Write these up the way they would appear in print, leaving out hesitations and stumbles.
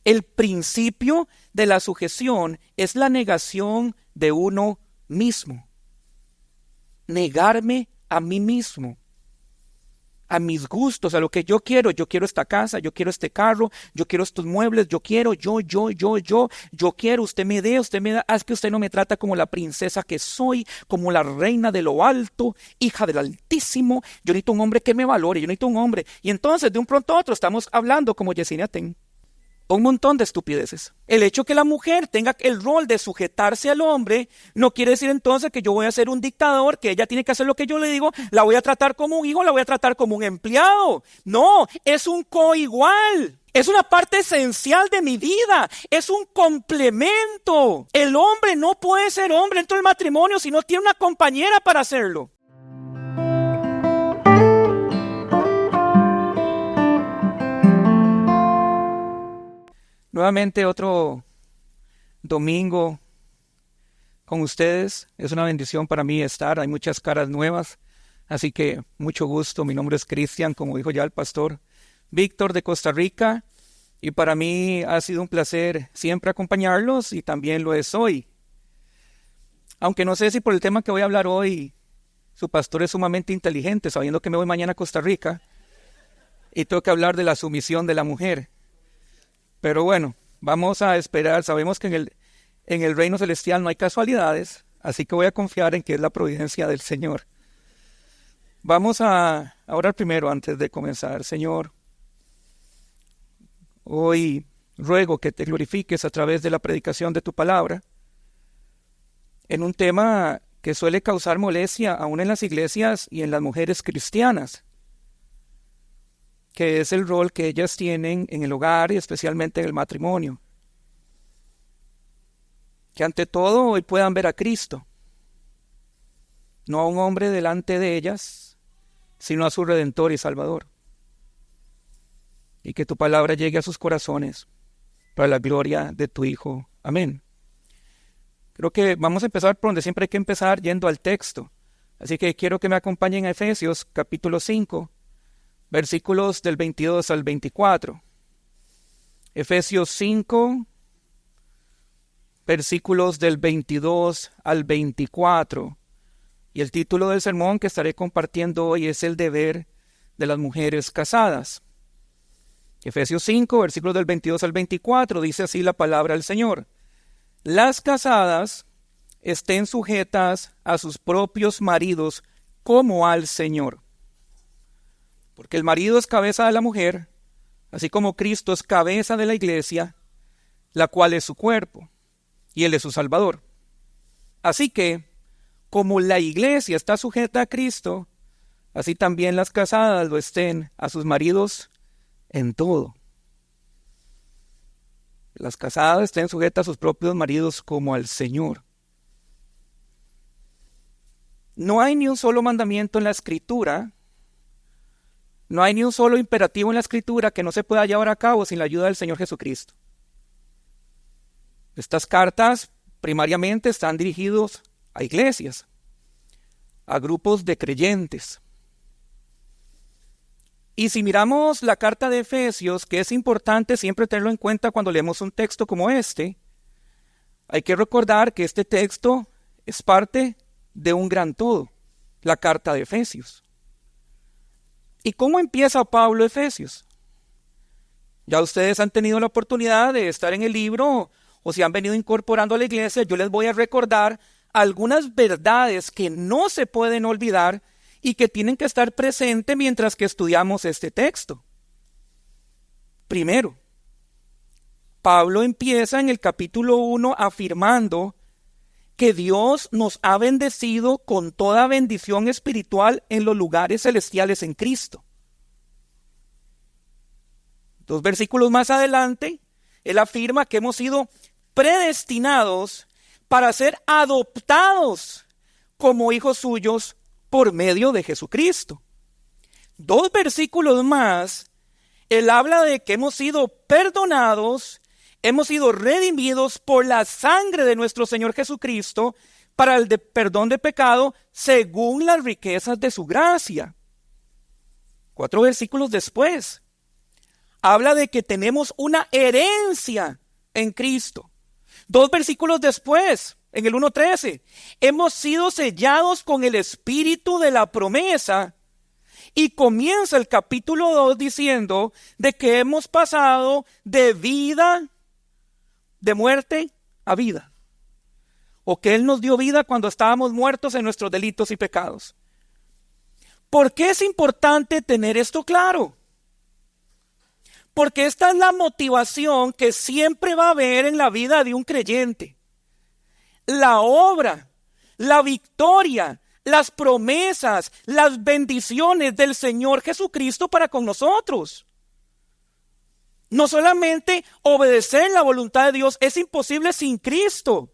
El principio de la sujeción es la negación de uno mismo. Negarme a mí mismo, a mis gustos, a lo que yo quiero. Yo quiero esta casa, yo quiero este carro, yo quiero estos muebles, yo quiero, yo quiero, usted me da, es que usted no me trata como la princesa que soy, como la reina de lo alto, hija del Altísimo. Yo necesito un hombre que me valore, yo necesito un hombre. Y entonces, de un pronto a otro, estamos hablando como Yesenia Ten. Un montón de estupideces. El hecho que la mujer tenga el rol de sujetarse al hombre no quiere decir entonces que yo voy a ser un dictador, que ella tiene que hacer lo que yo le digo, la voy a tratar como un hijo, la voy a tratar como un empleado. No, es un coigual. Es una parte esencial de mi vida. Es un complemento. El hombre no puede ser hombre dentro del matrimonio si no tiene una compañera para hacerlo. Nuevamente otro domingo con ustedes. Es una bendición para mí estar. Hay muchas caras nuevas. Así que mucho gusto. Mi nombre es Cristian, como dijo ya el pastor Víctor de Costa Rica. Y para mí ha sido un placer siempre acompañarlos y también lo es hoy. Aunque no sé si por el tema que voy a hablar hoy, su pastor es sumamente inteligente, sabiendo que me voy mañana a Costa Rica y tengo que hablar de la sumisión de la mujer. Pero bueno, vamos a esperar. Sabemos que en el reino celestial no hay casualidades, así que voy a confiar en que es la providencia del Señor. Vamos a orar primero antes de comenzar. Señor, hoy ruego que te glorifiques a través de la predicación de tu palabra en un tema que suele causar molestia aún en las iglesias y en las mujeres cristianas, que es el rol que ellas tienen en el hogar y especialmente en el matrimonio. Que ante todo hoy puedan ver a Cristo, no a un hombre delante de ellas, sino a su Redentor y Salvador. Y que tu palabra llegue a sus corazones para la gloria de tu Hijo. Amén. Creo que vamos a empezar por donde siempre hay que empezar, yendo al texto. Así que quiero que me acompañen a Efesios capítulo 5, versículos del 22 al 24. Efesios 5, versículos del 22 al 24. Y el título del sermón que estaré compartiendo hoy es el deber de las mujeres casadas. Efesios 5, versículos del 22 al 24, dice así la palabra del Señor. Las casadas estén sujetas a sus propios maridos como al Señor. Porque el marido es cabeza de la mujer, así como Cristo es cabeza de la iglesia, la cual es su cuerpo, y Él es su Salvador. Así que, como la iglesia está sujeta a Cristo, así también las casadas lo estén a sus maridos en todo. Las casadas estén sujetas a sus propios maridos como al Señor. No hay ni un solo mandamiento en la Escritura. No hay ni un solo imperativo en la Escritura que no se pueda llevar a cabo sin la ayuda del Señor Jesucristo. Estas cartas primariamente están dirigidas a iglesias, a grupos de creyentes. Y si miramos la carta de Efesios, que es importante siempre tenerlo en cuenta cuando leemos un texto como este, hay que recordar que este texto es parte de un gran todo, la carta de Efesios. ¿Y cómo empieza Pablo Efesios? Ya ustedes han tenido la oportunidad de estar en el libro o si han venido incorporando a la iglesia, yo les voy a recordar algunas verdades que no se pueden olvidar y que tienen que estar presentes mientras que estudiamos este texto. Primero, Pablo empieza en el capítulo 1 afirmando que Dios nos ha bendecido con toda bendición espiritual en los lugares celestiales en Cristo. 2 versículos más adelante, él afirma que hemos sido predestinados para ser adoptados como hijos suyos por medio de Jesucristo. 2 versículos más, él habla de que hemos sido perdonados, hemos sido redimidos por la sangre de nuestro Señor Jesucristo para el perdón de pecado según las riquezas de su gracia. 4 versículos después, Habla de que tenemos una herencia en Cristo. 2 versículos después, en el 1:13, hemos sido sellados con el espíritu de la promesa. Y comienza el capítulo 2 diciendo de que hemos pasado de muerte a vida. O que Él nos dio vida cuando estábamos muertos en nuestros delitos y pecados. ¿Por qué es importante tener esto claro? Porque esta es la motivación que siempre va a haber en la vida de un creyente. La obra, la victoria, las promesas, las bendiciones del Señor Jesucristo para con nosotros. No solamente obedecer la voluntad de Dios es imposible sin Cristo.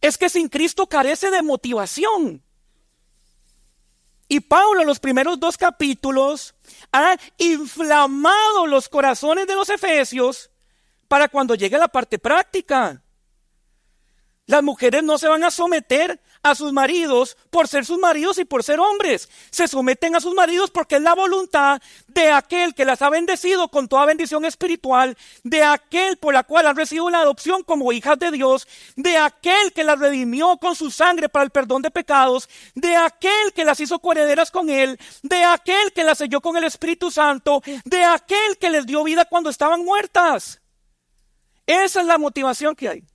Es que sin Cristo carece de motivación. Y Pablo en los primeros 2 capítulos ha inflamado los corazones de los efesios para cuando llegue la parte práctica. Las mujeres no se van a someter a sus maridos por ser sus maridos y por ser hombres. Se someten a sus maridos porque es la voluntad de aquel que las ha bendecido con toda bendición espiritual, de aquel por la cual han recibido la adopción como hijas de Dios, de aquel que las redimió con su sangre para el perdón de pecados, de aquel que las hizo coherederas con Él, de aquel que las selló con el Espíritu Santo, de aquel que les dio vida cuando estaban muertas. Esa es la motivación que hay.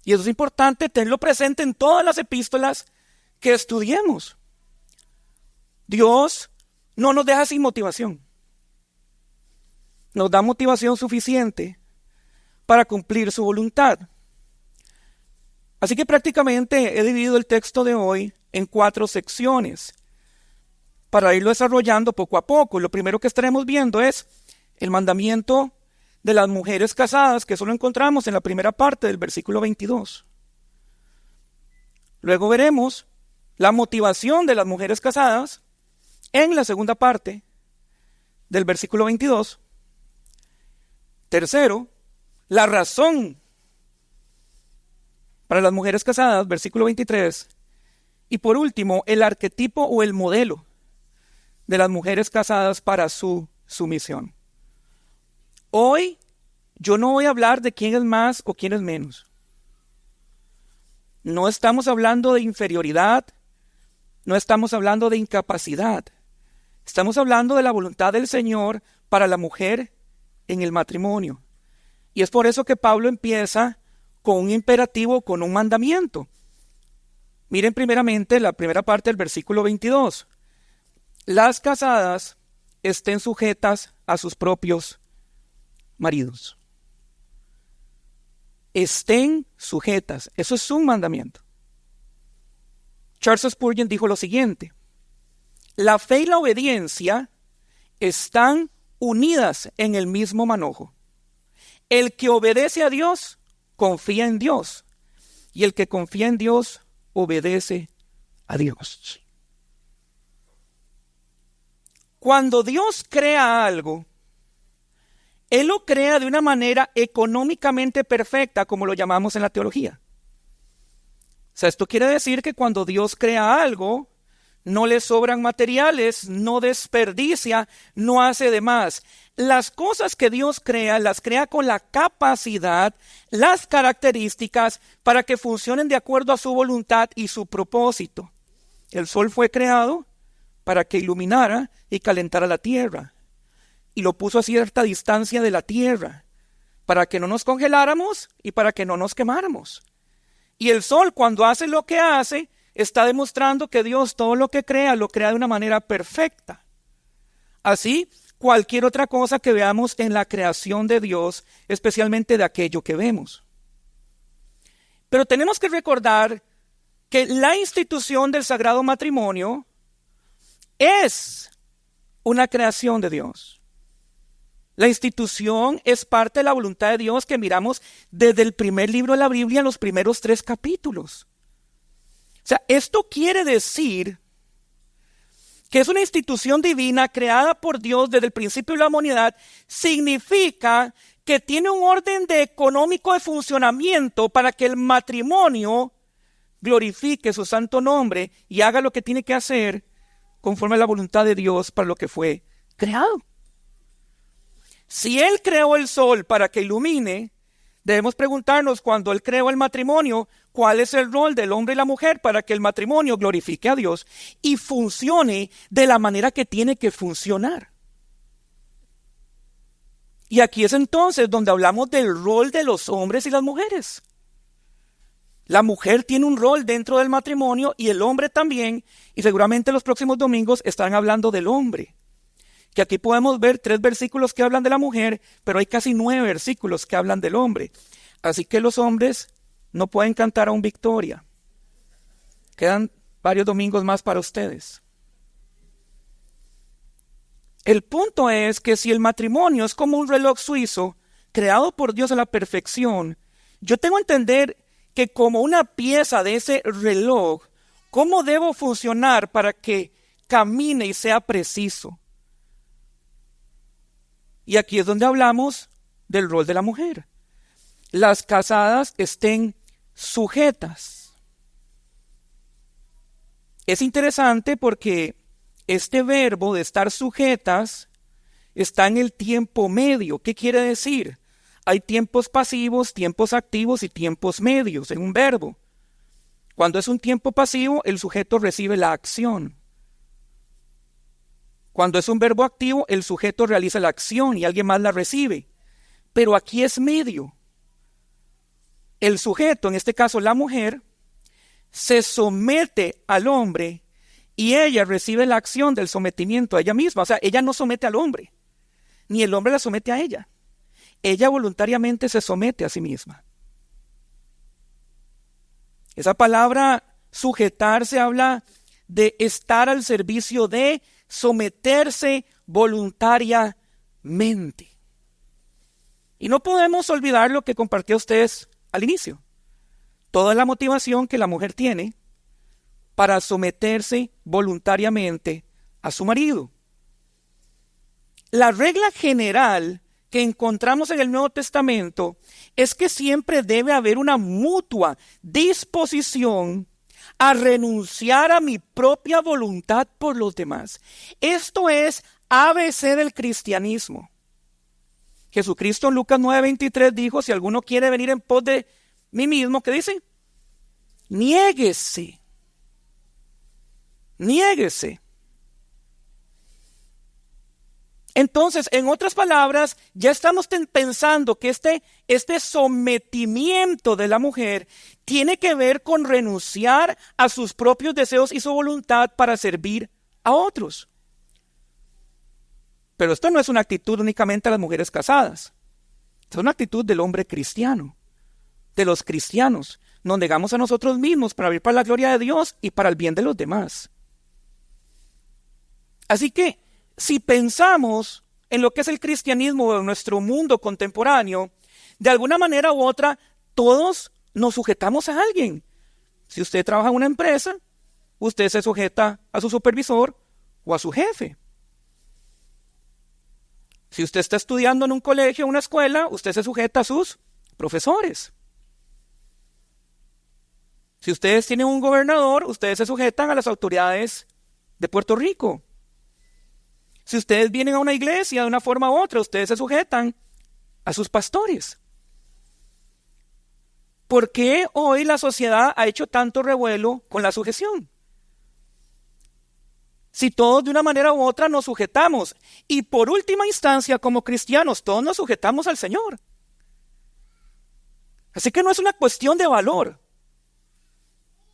Y eso es importante tenerlo presente en todas las epístolas que estudiemos. Dios no nos deja sin motivación. Nos da motivación suficiente para cumplir su voluntad. Así que prácticamente he dividido el texto de hoy en 4 secciones para irlo desarrollando poco a poco. Lo primero que estaremos viendo es el mandamiento de las mujeres casadas, que eso lo encontramos en la primera parte del versículo 22. Luego veremos la motivación de las mujeres casadas en la segunda parte del versículo 22. Tercero, la razón para las mujeres casadas, versículo 23. Y por último, el arquetipo o el modelo de las mujeres casadas para su sumisión. Hoy yo no voy a hablar de quién es más o quién es menos. No estamos hablando de inferioridad, no estamos hablando de incapacidad. Estamos hablando de la voluntad del Señor para la mujer en el matrimonio. Y es por eso que Pablo empieza con un imperativo, con un mandamiento. Miren primeramente la primera parte del versículo 22. Las casadas estén sujetas a sus propios maridos. Estén sujetas. Eso es un mandamiento. Charles Spurgeon dijo lo siguiente: la fe y la obediencia están unidas en el mismo manojo. El que obedece a Dios confía en Dios, y el que confía en Dios obedece a Dios. Cuando Dios crea algo, Él lo crea de una manera económicamente perfecta, como lo llamamos en la teología. O sea, esto quiere decir que cuando Dios crea algo, no le sobran materiales, no desperdicia, no hace de más. Las cosas que Dios crea, las crea con la capacidad, las características para que funcionen de acuerdo a su voluntad y su propósito. El sol fue creado para que iluminara y calentara la tierra. Y lo puso a cierta distancia de la tierra, para que no nos congeláramos y para que no nos quemáramos. Y el sol, cuando hace lo que hace, está demostrando que Dios todo lo que crea, lo crea de una manera perfecta. Así, cualquier otra cosa que veamos en la creación de Dios, especialmente de aquello que vemos. Pero tenemos que recordar que la institución del sagrado matrimonio es una creación de Dios. La institución es parte de la voluntad de Dios que miramos desde el primer libro de la Biblia en los primeros 3 capítulos. O sea, esto quiere decir que es una institución divina creada por Dios desde el principio de la humanidad. Significa que tiene un orden económico de funcionamiento para que el matrimonio glorifique su santo nombre y haga lo que tiene que hacer conforme a la voluntad de Dios para lo que fue creado. Si Él creó el sol para que ilumine, debemos preguntarnos cuando Él creó el matrimonio, ¿cuál es el rol del hombre y la mujer para que el matrimonio glorifique a Dios y funcione de la manera que tiene que funcionar? Y aquí es entonces donde hablamos del rol de los hombres y las mujeres. La mujer tiene un rol dentro del matrimonio y el hombre también, y seguramente los próximos domingos estarán hablando del hombre. Que aquí podemos ver 3 versículos que hablan de la mujer, pero hay casi 9 versículos que hablan del hombre. Así que los hombres no pueden cantar aún victoria. Quedan varios domingos más para ustedes. El punto es que si el matrimonio es como un reloj suizo, creado por Dios a la perfección, yo tengo que entender que como una pieza de ese reloj, ¿cómo debo funcionar para que camine y sea preciso? Y aquí es donde hablamos del rol de la mujer. Las casadas estén sujetas. Es interesante porque este verbo de estar sujetas está en el tiempo medio. ¿Qué quiere decir? Hay tiempos pasivos, tiempos activos y tiempos medios en un verbo. Cuando es un tiempo pasivo, el sujeto recibe la acción. Cuando es un verbo activo, el sujeto realiza la acción y alguien más la recibe. Pero aquí es medio. El sujeto, en este caso la mujer, se somete al hombre y ella recibe la acción del sometimiento a ella misma. O sea, ella no somete al hombre, ni el hombre la somete a ella. Ella voluntariamente se somete a sí misma. Esa palabra sujetarse habla de estar al servicio de, someterse voluntariamente. Y no podemos olvidar lo que compartí a ustedes al inicio. Toda la motivación que la mujer tiene para someterse voluntariamente a su marido. La regla general que encontramos en el Nuevo Testamento es que siempre debe haber una mutua disposición a renunciar a mi propia voluntad por los demás. Esto es ABC del cristianismo. Jesucristo en Lucas 9:23 dijo, si alguno quiere venir en pos de mí mismo, ¿qué dice? Niéguese. Niéguese. Entonces, en otras palabras, ya estamos pensando que este sometimiento de la mujer tiene que ver con renunciar a sus propios deseos y su voluntad para servir a otros. Pero esto no es una actitud únicamente de las mujeres casadas. Es una actitud del hombre cristiano, de los cristianos. Nos negamos a nosotros mismos para vivir para la gloria de Dios y para el bien de los demás. Así que, si pensamos en lo que es el cristianismo en nuestro mundo contemporáneo, de alguna manera u otra, todos nos sujetamos a alguien. Si usted trabaja en una empresa, usted se sujeta a su supervisor o a su jefe. Si usted está estudiando en un colegio o una escuela, usted se sujeta a sus profesores. Si ustedes tienen un gobernador, ustedes se sujetan a las autoridades de Puerto Rico. Si ustedes vienen a una iglesia de una forma u otra, ustedes se sujetan a sus pastores. ¿Por qué hoy la sociedad ha hecho tanto revuelo con la sujeción? Si todos de una manera u otra nos sujetamos, y por última instancia como cristianos, todos nos sujetamos al Señor. Así que no es una cuestión de valor,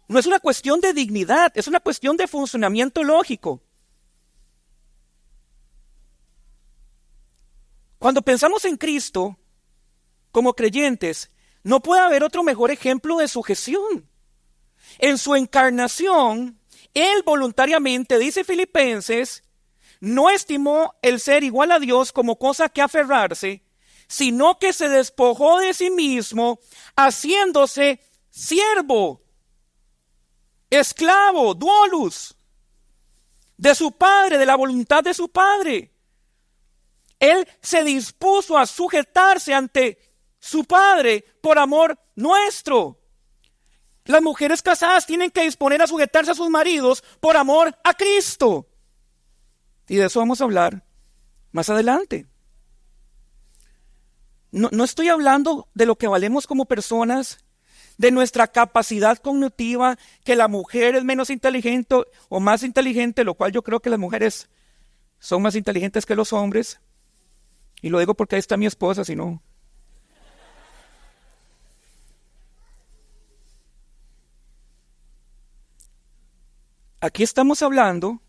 no es una cuestión de dignidad, es una cuestión de funcionamiento lógico. Cuando pensamos en Cristo, como creyentes, no puede haber otro mejor ejemplo de sujeción. En su encarnación, Él voluntariamente, dice Filipenses, no estimó el ser igual a Dios como cosa que aferrarse, sino que se despojó de sí mismo, haciéndose siervo, esclavo, doulos, de su Padre, de la voluntad de su Padre. Él se dispuso a sujetarse ante su Padre por amor nuestro. Las mujeres casadas tienen que disponer a sujetarse a sus maridos por amor a Cristo. Y de eso vamos a hablar más adelante. No estoy hablando de lo que valemos como personas, de nuestra capacidad cognitiva, que la mujer es menos inteligente o más inteligente, lo cual yo creo que las mujeres son más inteligentes que los hombres. Y lo digo porque ahí está mi esposa, si no. Aquí estamos hablando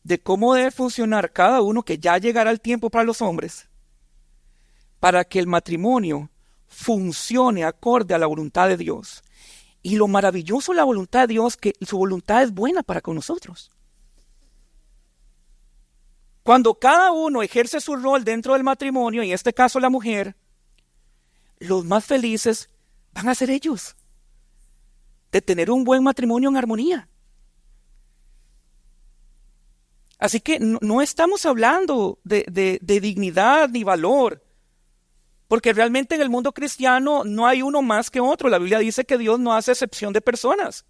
de cómo debe funcionar cada uno, que ya llegará el tiempo para los hombres, para que el matrimonio funcione acorde a la voluntad de Dios. Y lo maravilloso de la voluntad de Dios, que su voluntad es buena para con nosotros. Cuando cada uno ejerce su rol dentro del matrimonio, y en este caso la mujer, los más felices van a ser ellos, de tener un buen matrimonio en armonía. Así que no estamos hablando de dignidad ni valor, porque realmente en el mundo cristiano no hay uno más que otro. La Biblia dice que Dios no hace excepción de personas.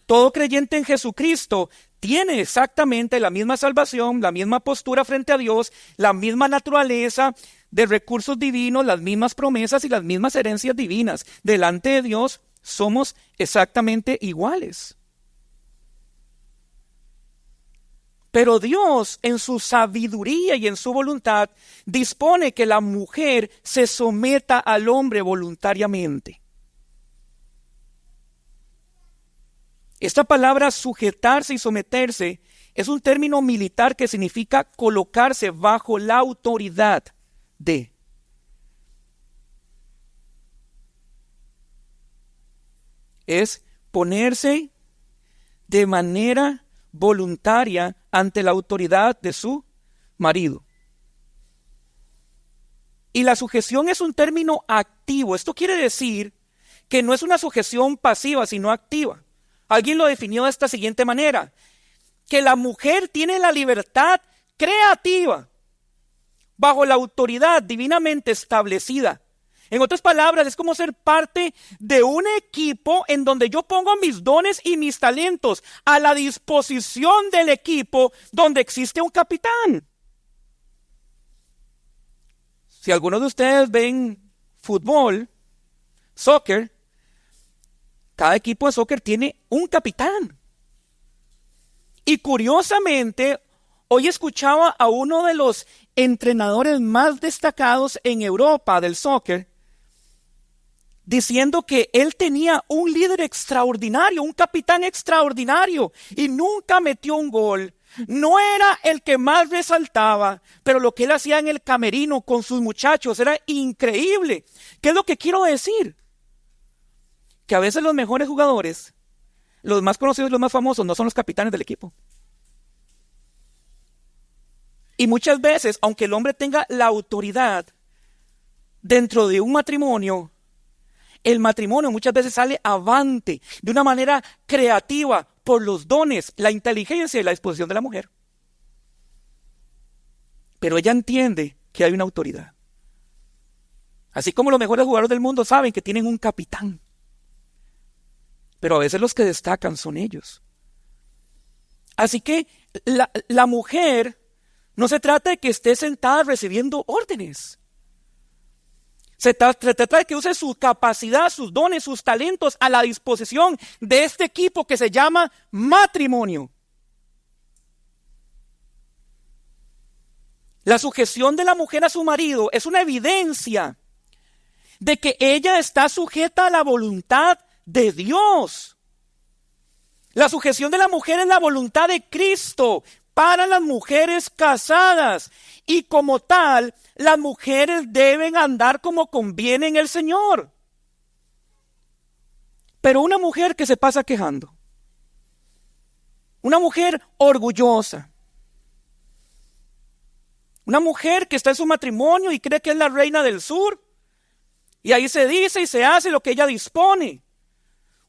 Todo creyente en Jesucristo tiene exactamente la misma salvación, la misma postura frente a Dios, la misma naturaleza de recursos divinos, las mismas promesas y las mismas herencias divinas. Delante de Dios somos exactamente iguales. Pero Dios, en su sabiduría y en su voluntad, dispone que la mujer se someta al hombre voluntariamente. Esta palabra sujetarse y someterse es un término militar que significa colocarse bajo la autoridad de. Es ponerse de manera voluntaria ante la autoridad de su marido. Y la sujeción es un término activo. Esto quiere decir que no es una sujeción pasiva, sino activa. Alguien lo definió de esta siguiente manera: que la mujer tiene la libertad creativa bajo la autoridad divinamente establecida. En otras palabras, es como ser parte de un equipo en donde yo pongo mis dones y mis talentos a la disposición del equipo donde existe un capitán. Si algunos de ustedes ven fútbol, soccer, cada equipo de soccer tiene un capitán. Y curiosamente, hoy escuchaba a uno de los entrenadores más destacados en Europa del soccer diciendo que él tenía un líder extraordinario, un capitán extraordinario, y nunca metió un gol. No era el que más resaltaba, pero lo que él hacía en el camerino con sus muchachos era increíble. ¿Qué es lo que quiero decir? Que a veces los mejores jugadores, los más conocidos y los más famosos, no son los capitanes del equipo. Y muchas veces, aunque el hombre tenga la autoridad dentro de un matrimonio, el matrimonio muchas veces sale avante de una manera creativa por los dones, la inteligencia y la disposición de la mujer. Pero ella entiende que hay una autoridad. Así como los mejores jugadores del mundo saben que tienen un capitán. Pero a veces los que destacan son ellos. Así que la mujer no se trata de que esté sentada recibiendo órdenes. Se trata de que use su capacidad, sus dones, sus talentos a la disposición de este equipo que se llama matrimonio. La sujeción de la mujer a su marido es una evidencia de que ella está sujeta a la voluntad de Dios. La sujeción de la mujer es la voluntad de Cristo para las mujeres casadas, y como tal, las mujeres deben andar como conviene en el Señor. Pero una mujer que se pasa quejando, una mujer orgullosa, una mujer que está en su matrimonio y cree que es la reina del sur, y ahí se dice y se hace lo que ella dispone,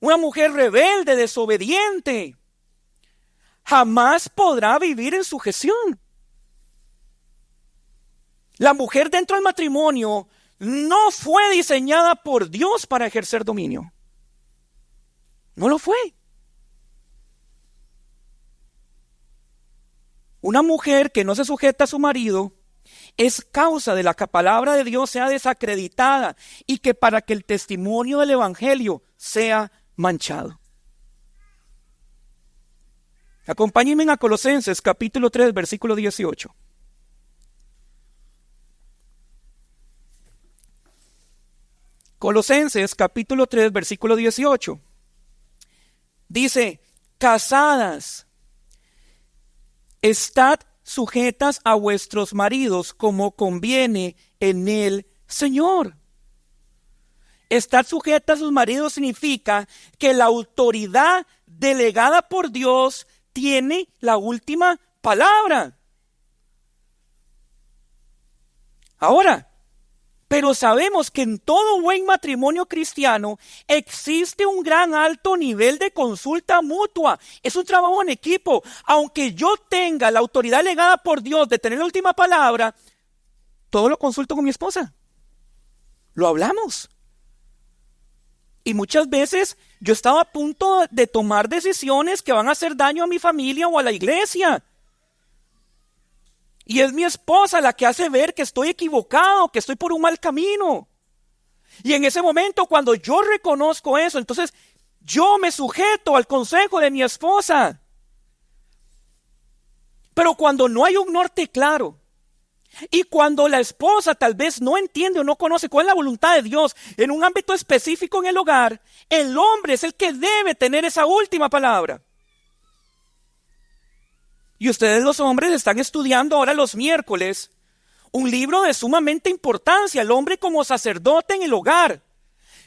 una mujer rebelde, desobediente, jamás podrá vivir en sujeción. La mujer dentro del matrimonio no fue diseñada por Dios para ejercer dominio. No lo fue. Una mujer que no se sujeta a su marido es causa de la que la palabra de Dios sea desacreditada y que para que el testimonio del evangelio sea manchado. Acompáñenme a Colosenses capítulo 3, versículo 18. Colosenses capítulo 3, versículo 18. Dice: casadas, estad sujetas a vuestros maridos como conviene en el Señor. Estar sujeta a sus maridos significa que la autoridad delegada por Dios tiene la última palabra. Ahora, pero sabemos que en todo buen matrimonio cristiano existe un gran alto nivel de consulta mutua. Es un trabajo en equipo. Aunque yo tenga la autoridad delegada por Dios de tener la última palabra, todo lo consulto con mi esposa. Lo hablamos. Y muchas veces yo estaba a punto de tomar decisiones que van a hacer daño a mi familia o a la iglesia. Y es mi esposa la que hace ver que estoy equivocado, que estoy por un mal camino. Y en ese momento, cuando yo reconozco eso, entonces yo me sujeto al consejo de mi esposa. Pero cuando no hay un norte claro, y cuando la esposa tal vez no entiende o no conoce cuál es la voluntad de Dios en un ámbito específico en el hogar, el hombre es el que debe tener esa última palabra. Y ustedes los hombres están estudiando ahora los miércoles un libro de sumamente importancia, el hombre como sacerdote en el hogar.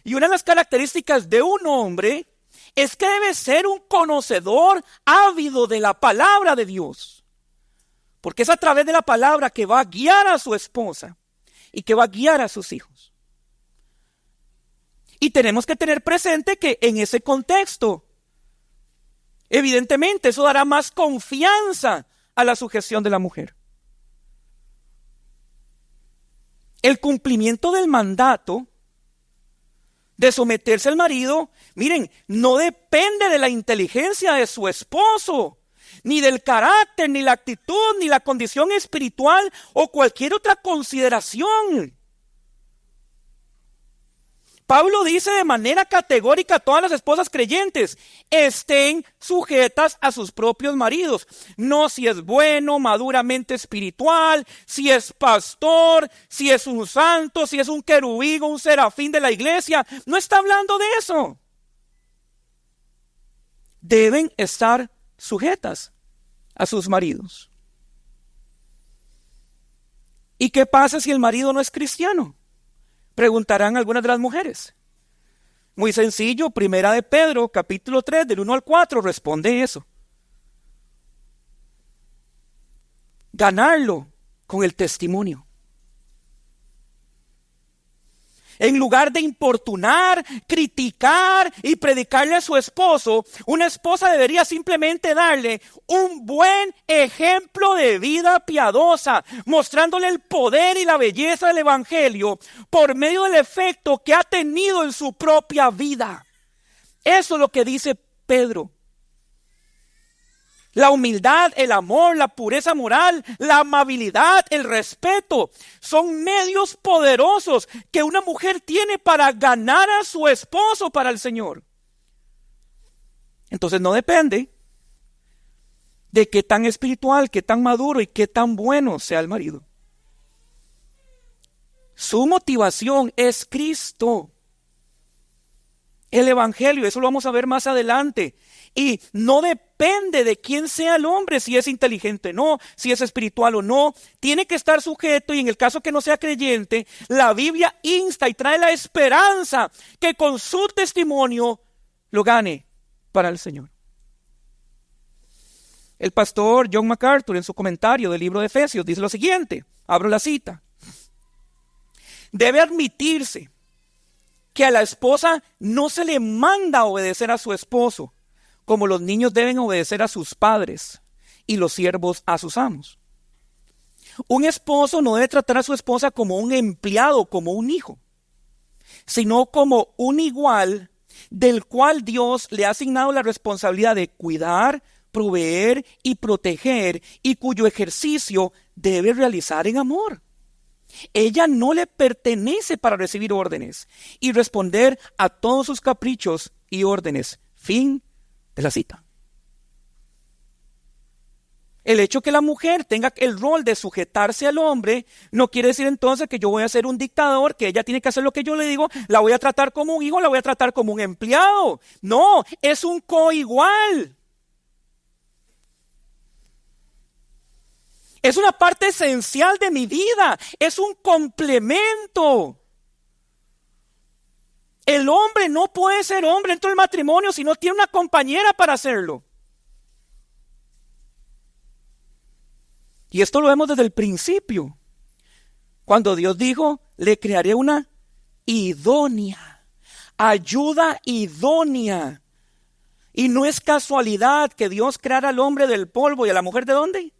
Y una de las características de un hombre es que debe ser un conocedor ávido de la palabra de Dios. Porque es a través de la palabra que va a guiar a su esposa y que va a guiar a sus hijos. Y tenemos que tener presente que en ese contexto, evidentemente, eso dará más confianza a la sujeción de la mujer. El cumplimiento del mandato de someterse al marido, miren, no depende de la inteligencia de su esposo, ni del carácter, ni la actitud, ni la condición espiritual o cualquier otra consideración. Pablo dice de manera categórica a todas las esposas creyentes: estén sujetas a sus propios maridos. No si es bueno, maduramente espiritual, si es pastor, si es un santo, si es un querubín o un serafín de la iglesia. No está hablando de eso. Deben estar sujetas a sus maridos. ¿Y qué pasa si el marido no es cristiano? Preguntarán algunas de las mujeres. Muy sencillo, primera de Pedro, capítulo 3, del 1 al 4, responde eso. Ganarlo con el testimonio. En lugar de importunar, criticar y predicarle a su esposo, una esposa debería simplemente darle un buen ejemplo de vida piadosa, mostrándole el poder y la belleza del evangelio por medio del efecto que ha tenido en su propia vida. Eso es lo que dice Pedro. La humildad, el amor, la pureza moral, la amabilidad, el respeto son medios poderosos que una mujer tiene para ganar a su esposo para el Señor. Entonces no depende de qué tan espiritual, qué tan maduro y qué tan bueno sea el marido. Su motivación es Cristo. El evangelio, eso lo vamos a ver más adelante. Y no depende de quién sea el hombre, si es inteligente o no, si es espiritual o no. Tiene que estar sujeto, y en el caso que no sea creyente, la Biblia insta y trae la esperanza que con su testimonio lo gane para el Señor. El pastor John MacArthur, en su comentario del libro de Efesios, dice lo siguiente, abro la cita: debe admitirse que a la esposa no se le manda a obedecer a su esposo, como los niños deben obedecer a sus padres y los siervos a sus amos. Un esposo no debe tratar a su esposa como un empleado, como un hijo, sino como un igual del cual Dios le ha asignado la responsabilidad de cuidar, proveer y proteger, y cuyo ejercicio debe realizar en amor. Ella no le pertenece para recibir órdenes y responder a todos sus caprichos y órdenes. Fin de la cita. El hecho que la mujer tenga el rol de sujetarse al hombre no quiere decir entonces que yo voy a ser un dictador, que ella tiene que hacer lo que yo le digo, la voy a tratar como un hijo, la voy a tratar como un empleado. No, es un coigual. Es una parte esencial de mi vida, es un complemento. El hombre no puede ser hombre dentro del matrimonio si no tiene una compañera para hacerlo. Y esto lo vemos desde el principio. Cuando Dios dijo, le crearé una idónea, ayuda idónea. Y no es casualidad que Dios creara al hombre del polvo y a la mujer ¿de dónde?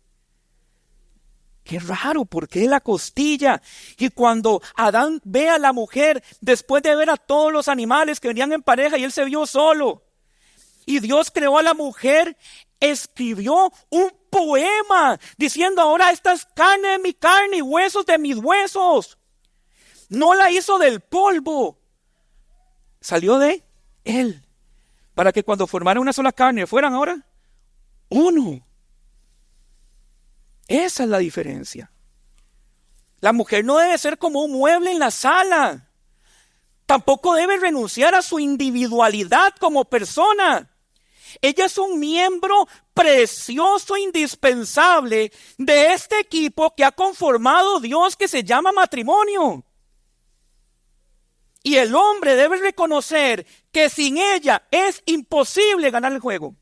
Qué raro, ¿por qué la costilla? Y cuando Adán ve a la mujer, después de ver a todos los animales que venían en pareja y él se vio solo, y Dios creó a la mujer, escribió un poema diciendo, ahora esta es carne de mi carne y huesos de mis huesos. No la hizo del polvo, salió de él, para que cuando formaran una sola carne fueran ahora uno. Esa es la diferencia. La mujer no debe ser como un mueble en la sala. Tampoco debe renunciar a su individualidad como persona. Ella es un miembro precioso, indispensable de este equipo que ha conformado Dios, que se llama matrimonio. Y el hombre debe reconocer que sin ella es imposible ganar el juego.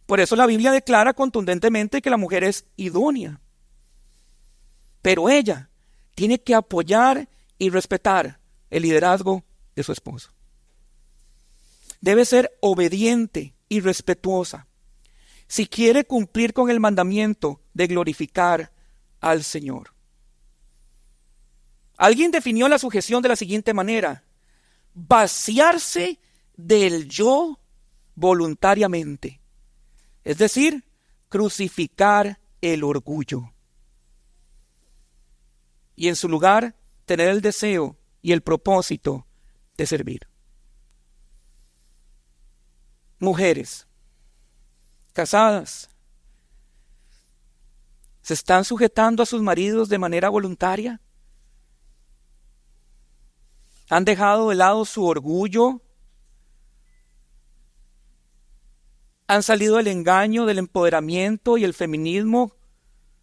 Por eso la Biblia declara contundentemente que la mujer es idónea. Pero ella tiene que apoyar y respetar el liderazgo de su esposo. Debe ser obediente y respetuosa si quiere cumplir con el mandamiento de glorificar al Señor. Alguien definió la sujeción de la siguiente manera: vaciarse del yo voluntariamente. Es decir, crucificar el orgullo. Y en su lugar, tener el deseo y el propósito de servir. Mujeres casadas, ¿se están sujetando a sus maridos de manera voluntaria? ¿Han dejado de lado su orgullo? ¿Han salido del engaño, del empoderamiento y el feminismo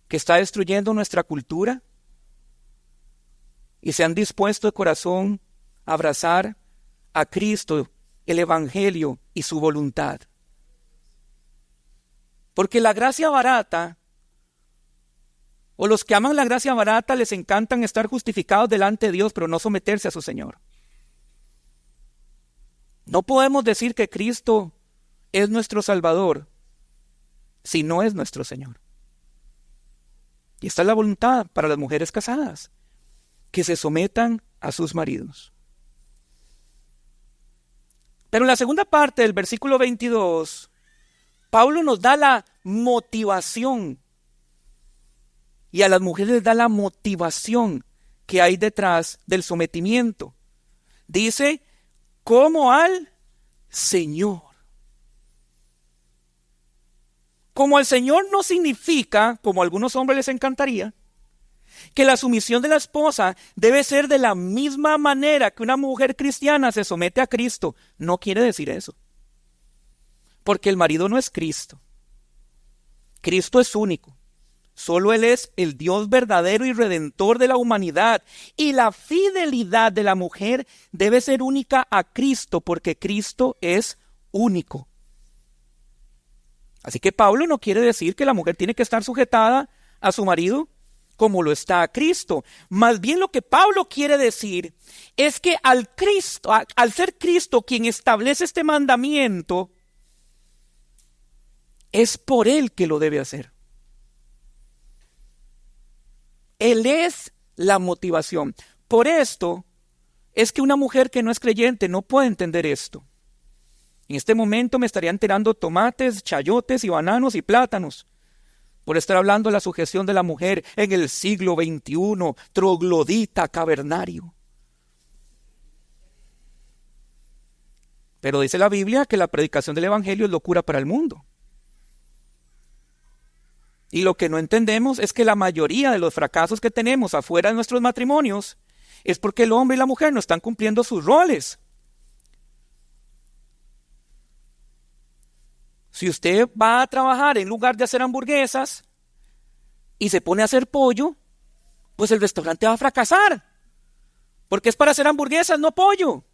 que está destruyendo nuestra cultura? ¿Y se han dispuesto de corazón a abrazar a Cristo, el Evangelio y su voluntad? Porque la gracia barata, o los que aman la gracia barata, les encantan estar justificados delante de Dios, pero no someterse a su Señor. No podemos decir que Cristo es nuestro Salvador si no es nuestro Señor. Y esta es la voluntad para las mujeres casadas, que se sometan a sus maridos. Pero en la segunda parte del versículo 22, Pablo nos da la motivación, y a las mujeres les da la motivación que hay detrás del sometimiento. Dice, como al Señor. Como al Señor no significa, como a algunos hombres les encantaría, que la sumisión de la esposa debe ser de la misma manera que una mujer cristiana se somete a Cristo. No quiere decir eso. Porque el marido no es Cristo. Cristo es único. Solo Él es el Dios verdadero y redentor de la humanidad. Y la fidelidad de la mujer debe ser única a Cristo, porque Cristo es único. Así que Pablo no quiere decir que la mujer tiene que estar sujetada a su marido como lo está a Cristo. Más bien lo que Pablo quiere decir es que al ser Cristo quien establece este mandamiento, es por Él que lo debe hacer. Él es la motivación. Por esto es que una mujer que no es creyente no puede entender esto. En este momento me estarían tirando tomates, chayotes y bananos y plátanos, por estar hablando de la sujeción de la mujer en el siglo XXI, troglodita, cavernario. Pero dice la Biblia que la predicación del evangelio es locura para el mundo. Y lo que no entendemos es que la mayoría de los fracasos que tenemos afuera de nuestros matrimonios es porque el hombre y la mujer no están cumpliendo sus roles. Si usted va a trabajar en lugar de hacer hamburguesas y se pone a hacer pollo, pues el restaurante va a fracasar. Porque es para hacer hamburguesas, no pollo.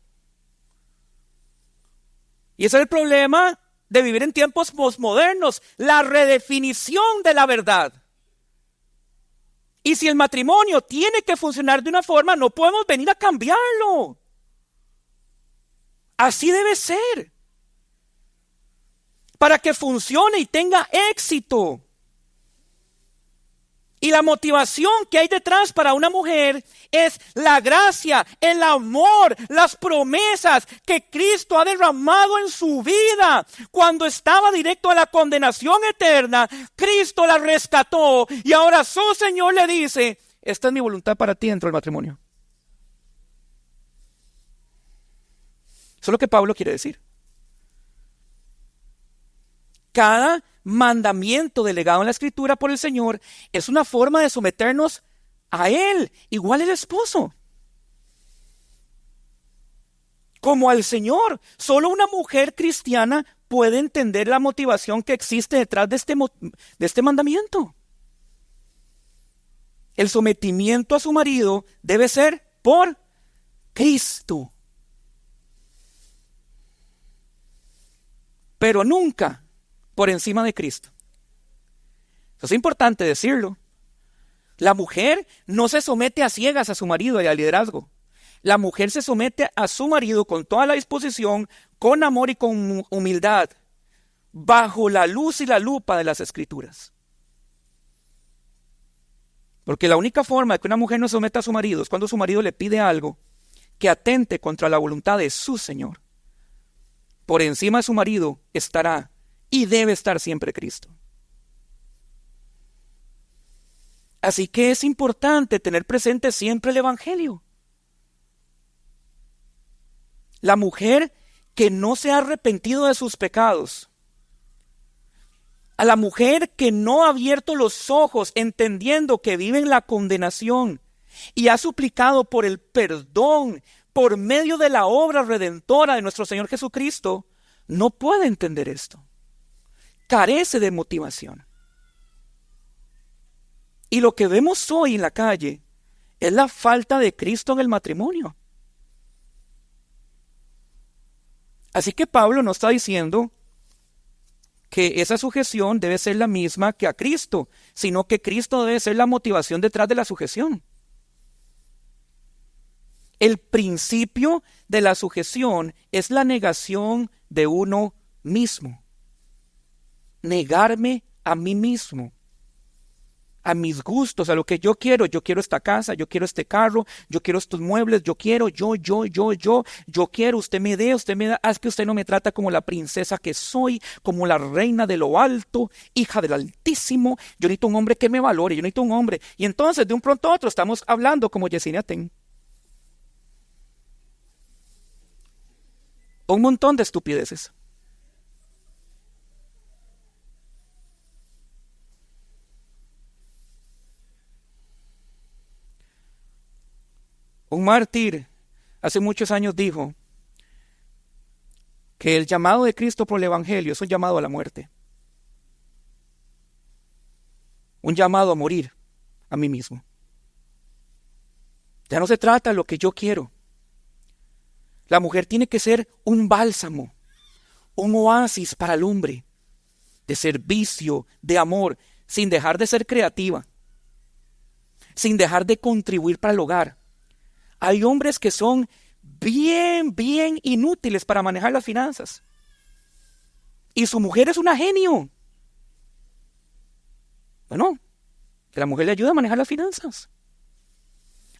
Y ese es el problema de vivir en tiempos posmodernos, la redefinición de la verdad. Y si el matrimonio tiene que funcionar de una forma, no podemos venir a cambiarlo. Así debe ser. Para que funcione y tenga éxito. Y la motivación que hay detrás para una mujer es la gracia, el amor, las promesas que Cristo ha derramado en su vida. Cuando estaba directo a la condenación eterna, Cristo la rescató y ahora su Señor le dice, esta es mi voluntad para ti dentro del matrimonio. Eso es lo que Pablo quiere decir. Cada mandamiento delegado en la Escritura por el Señor es una forma de someternos a Él, igual el esposo. Como al Señor. Solo una mujer cristiana puede entender la motivación que existe detrás de este mandamiento. El sometimiento a su marido debe ser por Cristo. Pero nunca por encima de Cristo. Eso es importante decirlo. La mujer no se somete a ciegas a su marido y al liderazgo. La mujer se somete a su marido con toda la disposición, con amor y con humildad, bajo la luz y la lupa de las Escrituras. Porque la única forma de que una mujer no se someta a su marido es cuando su marido le pide algo que atente contra la voluntad de su Señor. Por encima de su marido estará y debe estar siempre Cristo. Así que es importante tener presente siempre el Evangelio. La mujer que no se ha arrepentido de sus pecados, a la mujer que no ha abierto los ojos entendiendo que vive en la condenación y ha suplicado por el perdón por medio de la obra redentora de nuestro Señor Jesucristo, no puede entender esto. Carece de motivación. Y lo que vemos hoy en la calle es la falta de Cristo en el matrimonio. Así que Pablo no está diciendo que esa sujeción debe ser la misma que a Cristo, sino que Cristo debe ser la motivación detrás de la sujeción. El principio de la sujeción es la negación de uno mismo. Negarme a mí mismo, a mis gustos, a lo que yo quiero esta casa, yo quiero este carro, yo quiero estos muebles, yo quiero, yo quiero, usted me da, es que usted no me trata como la princesa que soy, como la reina de lo alto, hija del Altísimo, yo necesito un hombre que me valore, yo necesito un hombre, y entonces de un pronto a otro estamos hablando como Yesenia Ten. Un montón de estupideces. Un mártir hace muchos años dijo que el llamado de Cristo por el Evangelio es un llamado a la muerte. Un llamado a morir a mí mismo. Ya no se trata de lo que yo quiero. La mujer tiene que ser un bálsamo, un oasis para el hombre, de servicio, de amor, sin dejar de ser creativa, sin dejar de contribuir para el hogar. Hay hombres que son bien inútiles para manejar las finanzas. Y su mujer es una genio. Bueno, que la mujer le ayude a manejar las finanzas.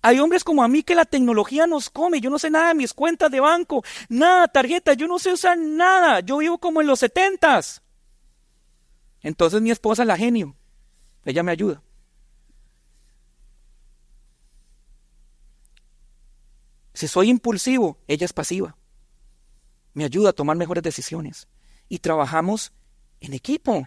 Hay hombres como a mí que la tecnología nos come. Yo no sé nada de mis cuentas de banco, nada, tarjeta, yo no sé usar nada. Yo vivo como en los 70s. Entonces mi esposa es la genio. Ella me ayuda. Si soy impulsivo, ella es pasiva. Me ayuda a tomar mejores decisiones. Y trabajamos en equipo.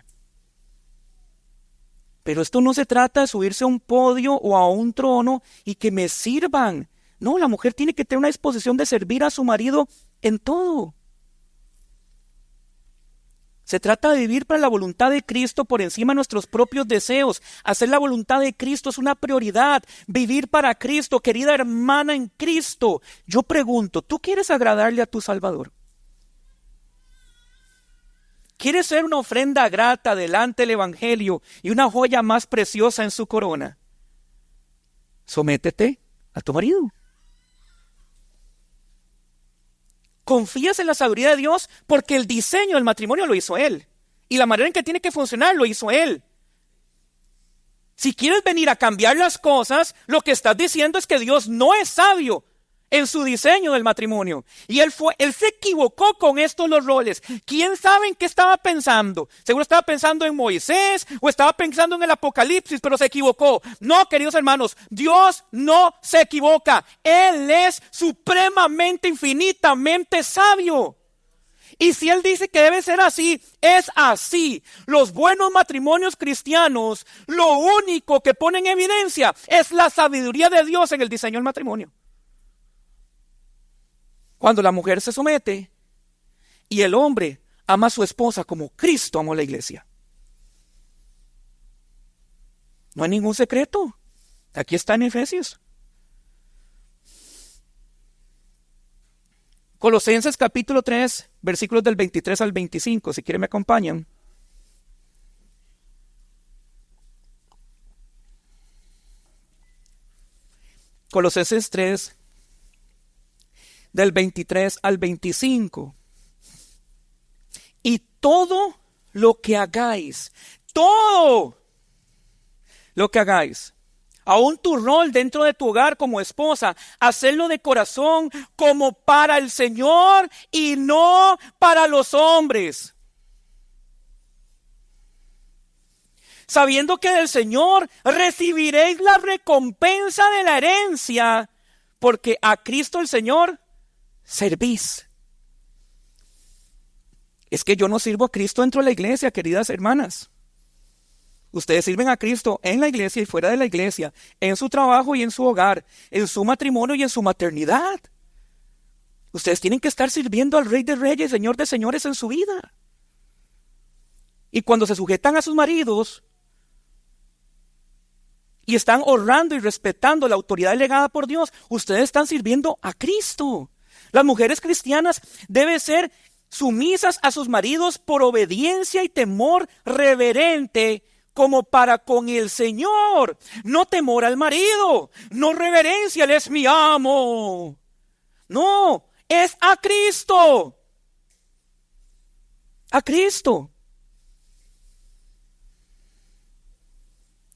Pero esto no se trata de subirse a un podio o a un trono y que me sirvan. No, la mujer tiene que tener una disposición de servir a su marido en todo. Se trata de vivir para la voluntad de Cristo por encima de nuestros propios deseos. Hacer la voluntad de Cristo es una prioridad. Vivir para Cristo, querida hermana en Cristo. Yo pregunto, ¿tú quieres agradarle a tu Salvador? ¿Quieres ser una ofrenda grata delante del Evangelio y una joya más preciosa en su corona? Sométete a tu marido. Confías en la sabiduría de Dios porque el diseño del matrimonio lo hizo Él. Y la manera en que tiene que funcionar lo hizo Él. Si quieres venir a cambiar las cosas, lo que estás diciendo es que Dios no es sabio en su diseño del matrimonio. Y Él se equivocó con estos los roles. ¿Quién sabe en qué estaba pensando? Seguro estaba pensando en Moisés o estaba pensando en el Apocalipsis, pero se equivocó. No, queridos hermanos, Dios no se equivoca. Él es supremamente, infinitamente sabio. Y si Él dice que debe ser así, es así. Los buenos matrimonios cristianos, lo único que ponen en evidencia es la sabiduría de Dios en el diseño del matrimonio. Cuando la mujer se somete y el hombre ama a su esposa como Cristo amó a la iglesia. No hay ningún secreto. Aquí está en Efesios. Colosenses capítulo 3, versículos del 23 al 25. Si quieren me acompañan. Colosenses 3, del 23 al 25. Y todo lo que hagáis, aún tu rol dentro de tu hogar como esposa, hacerlo de corazón como para el Señor y no para los hombres. Sabiendo que del Señor recibiréis la recompensa de la herencia, porque a Cristo el Señor servís. Es que yo no sirvo a Cristo dentro de la iglesia, queridas hermanas. Ustedes sirven a Cristo en la iglesia y fuera de la iglesia, en su trabajo y en su hogar, en su matrimonio y en su maternidad. Ustedes tienen que estar sirviendo al Rey de Reyes, Señor de Señores en su vida. Y cuando se sujetan a sus maridos y están honrando y respetando la autoridad delegada por Dios, ustedes están sirviendo a Cristo. Las mujeres cristianas deben ser sumisas a sus maridos por obediencia y temor reverente, como para con el Señor. No temor al marido, no reverencia, él es mi amo. No, es a Cristo. A Cristo.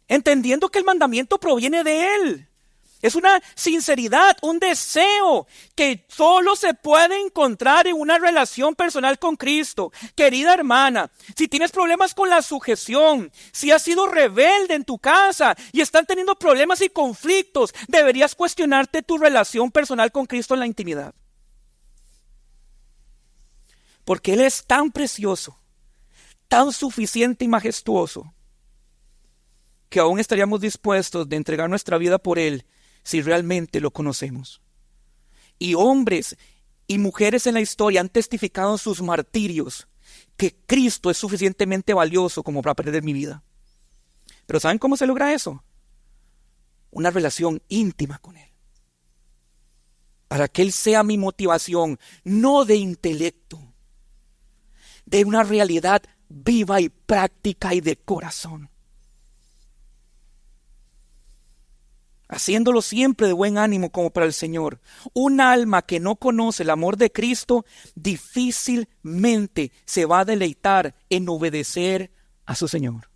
Entendiendo que el mandamiento proviene de Él. Es una sinceridad, un deseo que solo se puede encontrar en una relación personal con Cristo. Querida hermana, si tienes problemas con la sujeción, si has sido rebelde en tu casa y están teniendo problemas y conflictos, deberías cuestionarte tu relación personal con Cristo en la intimidad. Porque Él es tan precioso, tan suficiente y majestuoso, que aún estaríamos dispuestos de entregar nuestra vida por Él si realmente lo conocemos. Y hombres y mujeres en la historia han testificado en sus martirios que Cristo es suficientemente valioso como para perder mi vida. Pero ¿saben cómo se logra eso? Una relación íntima con Él. Para que Él sea mi motivación, no de intelecto, de una realidad viva y práctica y de corazón. Haciéndolo siempre de buen ánimo como para el Señor. Un alma que no conoce el amor de Cristo difícilmente se va a deleitar en obedecer a su Señor.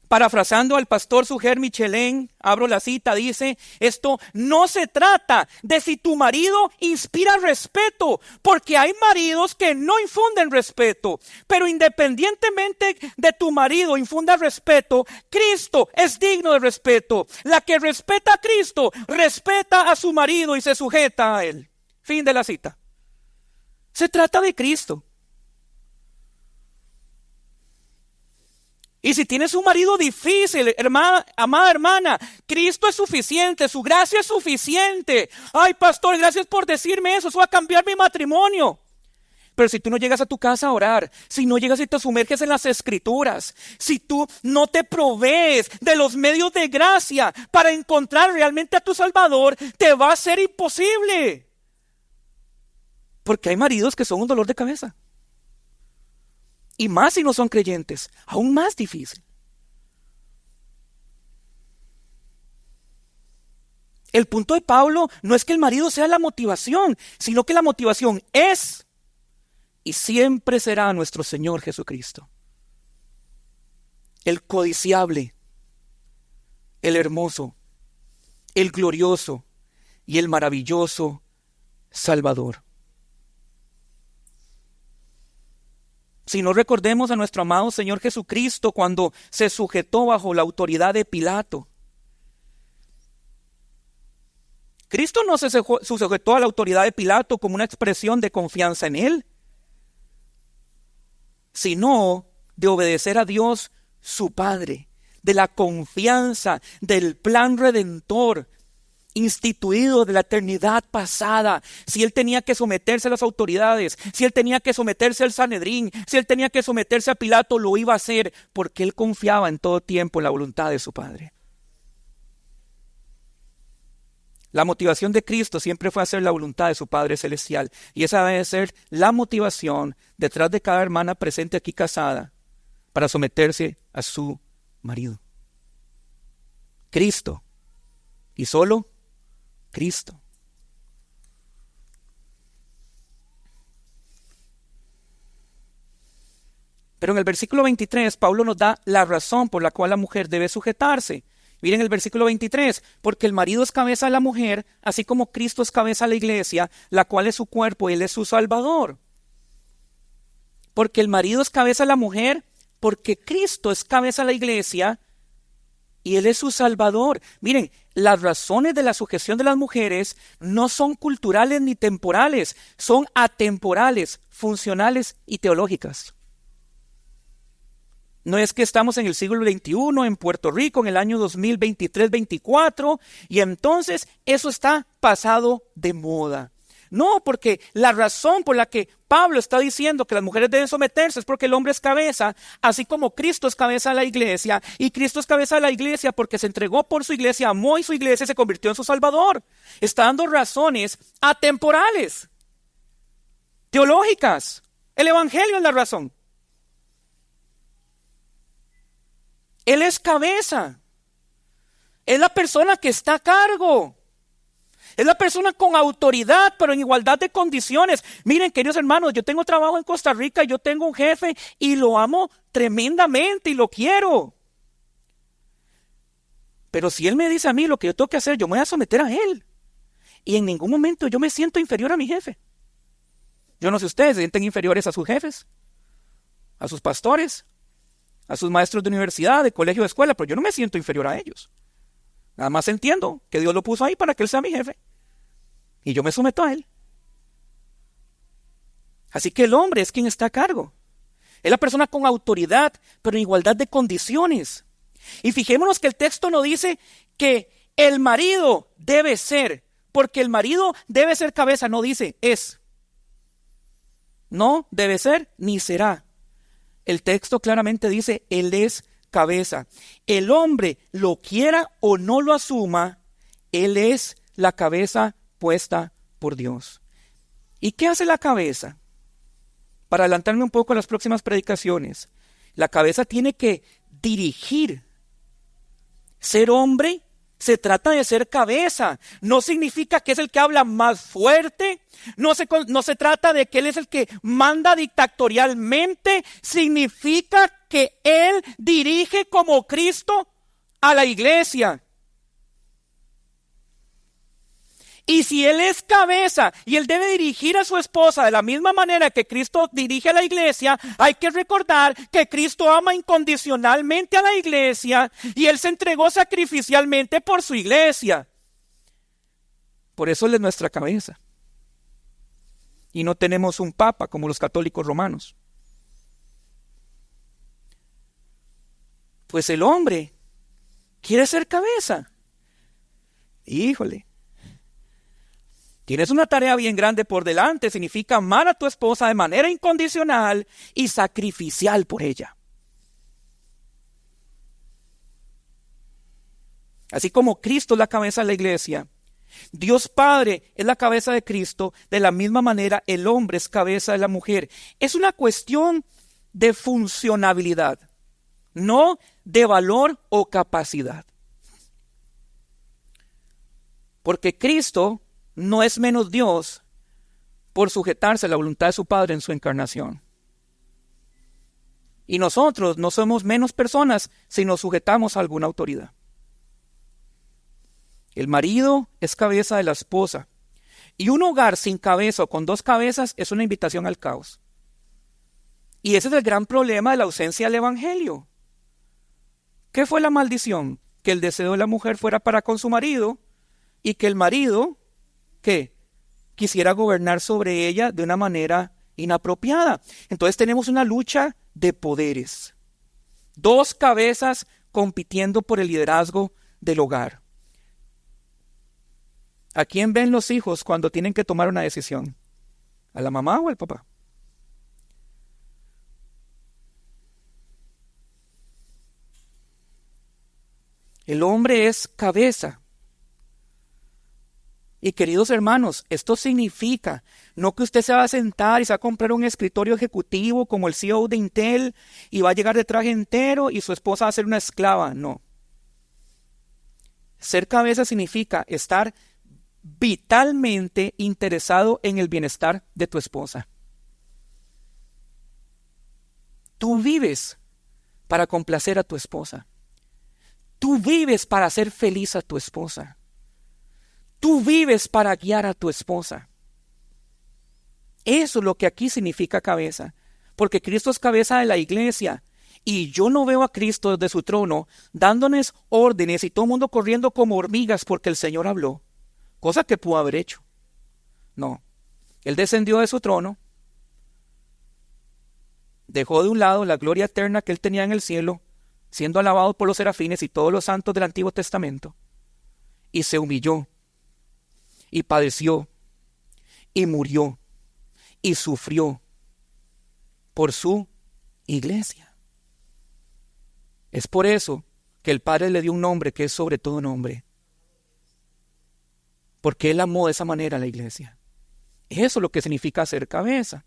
Parafraseando al pastor Suger Michelén, abro la cita, dice, esto no se trata de si tu marido inspira respeto, porque hay maridos que no infunden respeto, pero independientemente de tu marido infunda respeto, Cristo es digno de respeto. La que respeta a Cristo, respeta a su marido y se sujeta a él. Fin de la cita. Se trata de Cristo. Y si tienes un marido difícil, hermana, amada hermana, Cristo es suficiente, su gracia es suficiente. Ay, pastor, gracias por decirme eso va a cambiar mi matrimonio. Pero si tú no llegas a tu casa a orar, si no llegas y te sumerges en las escrituras, si tú no te provees de los medios de gracia para encontrar realmente a tu Salvador, te va a ser imposible. Porque hay maridos que son un dolor de cabeza. Y más si no son creyentes, aún más difícil. El punto de Pablo no es que el marido sea la motivación, sino que la motivación es y siempre será nuestro Señor Jesucristo. El codiciable, el hermoso, el glorioso y el maravilloso Salvador. Si no, recordemos a nuestro amado Señor Jesucristo cuando se sujetó bajo la autoridad de Pilato. Cristo no se sujetó a la autoridad de Pilato como una expresión de confianza en él, sino de obedecer a Dios su Padre, de la confianza del plan redentor instituido de la eternidad pasada. Si él tenía que someterse a las autoridades, si él tenía que someterse al Sanedrín, si él tenía que someterse a Pilato, lo iba a hacer porque él confiaba en todo tiempo en la voluntad de su Padre. La motivación de Cristo siempre fue hacer la voluntad de su Padre Celestial, y esa debe ser la motivación detrás de cada hermana presente aquí casada para someterse a su marido. Cristo, y solo Cristo. Pero en el versículo 23, Pablo nos da la razón por la cual la mujer debe sujetarse. Miren el versículo 23, porque el marido es cabeza de la mujer, así como Cristo es cabeza de la iglesia, la cual es su cuerpo y él es su Salvador. Porque el marido es cabeza de la mujer, porque Cristo es cabeza de la iglesia y él es su Salvador. Miren, las razones de la sujeción de las mujeres no son culturales ni temporales, son atemporales, funcionales y teológicas. No es que estamos en el siglo XXI, en Puerto Rico, en el año 2023-24, y entonces eso está pasado de moda. No, porque la razón por la que Pablo está diciendo que las mujeres deben someterse es porque el hombre es cabeza, así como Cristo es cabeza de la iglesia, y Cristo es cabeza de la iglesia porque se entregó por su iglesia, amó y su iglesia se convirtió en su Salvador. Está dando razones atemporales, teológicas. El evangelio es la razón. Él es cabeza. Es la persona que está a cargo. Es la persona con autoridad, pero en igualdad de condiciones. Miren, queridos hermanos, yo tengo trabajo en Costa Rica y yo tengo un jefe y lo amo tremendamente y lo quiero. Pero si él me dice a mí lo que yo tengo que hacer, yo me voy a someter a él. Y en ningún momento yo me siento inferior a mi jefe. Yo no sé ustedes, ¿se sienten inferiores a sus jefes? ¿A sus pastores? ¿A sus maestros de universidad, de colegio, de escuela? Pero yo no me siento inferior a ellos. Nada más entiendo que Dios lo puso ahí para que él sea mi jefe. Y yo me someto a él. Así que el hombre es quien está a cargo. Es la persona con autoridad, pero en igualdad de condiciones. Y fijémonos que el texto no dice que el marido debe ser, porque el marido debe ser cabeza, no dice es. No debe ser ni será. El texto claramente dice, él es cabeza. El hombre, lo quiera o no lo asuma, él es la cabeza puesta por Dios. ¿Y qué hace la cabeza? Para adelantarme un poco a las próximas predicaciones, la cabeza tiene que dirigir, ser hombre Se trata de ser cabeza. No significa que es el que habla más fuerte. No se trata de que él es el que manda dictatorialmente. Significa que él dirige como Cristo a la iglesia. Y si él es cabeza y él debe dirigir a su esposa de la misma manera que Cristo dirige a la iglesia, hay que recordar que Cristo ama incondicionalmente a la iglesia y él se entregó sacrificialmente por su iglesia. Por eso él es nuestra cabeza. Y no tenemos un papa como los católicos romanos. Pues el hombre quiere ser cabeza. Híjole. Tienes una tarea bien grande por delante. Significa amar a tu esposa de manera incondicional y sacrificial por ella. Así como Cristo es la cabeza de la iglesia, Dios Padre es la cabeza de Cristo, de la misma manera el hombre es cabeza de la mujer. Es una cuestión de funcionabilidad, no de valor o capacidad. Porque Cristo no es menos Dios por sujetarse a la voluntad de su Padre en su encarnación. Y nosotros no somos menos personas si nos sujetamos a alguna autoridad. El marido es cabeza de la esposa. Y un hogar sin cabeza o con dos cabezas es una invitación al caos. Y ese es el gran problema de la ausencia del evangelio. ¿Qué fue la maldición? Que el deseo de la mujer fuera para con su marido y que el marido que quisiera gobernar sobre ella de una manera inapropiada. Entonces tenemos una lucha de poderes. Dos cabezas compitiendo por el liderazgo del hogar. ¿A quién ven los hijos cuando tienen que tomar una decisión? ¿A la mamá o al papá? El hombre es cabeza. Y queridos hermanos, esto significa no que usted se va a sentar y se va a comprar un escritorio ejecutivo como el CEO de Intel y va a llegar de traje entero y su esposa va a ser una esclava. No. Ser cabeza significa estar vitalmente interesado en el bienestar de tu esposa. Tú vives para complacer a tu esposa. Tú vives para hacer feliz a tu esposa. Tú vives para guiar a tu esposa. Eso es lo que aquí significa cabeza. Porque Cristo es cabeza de la iglesia. Y yo no veo a Cristo desde su trono dándonos órdenes y todo el mundo corriendo como hormigas porque el Señor habló. Cosa que pudo haber hecho. No. Él descendió de su trono. Dejó de un lado la gloria eterna que él tenía en el cielo, siendo alabado por los serafines y todos los santos del Antiguo Testamento. Y se humilló. Y padeció, y murió, y sufrió por su iglesia. Es por eso que el Padre le dio un nombre que es sobre todo nombre. Porque Él amó de esa manera a la iglesia. Eso es lo que significa ser cabeza.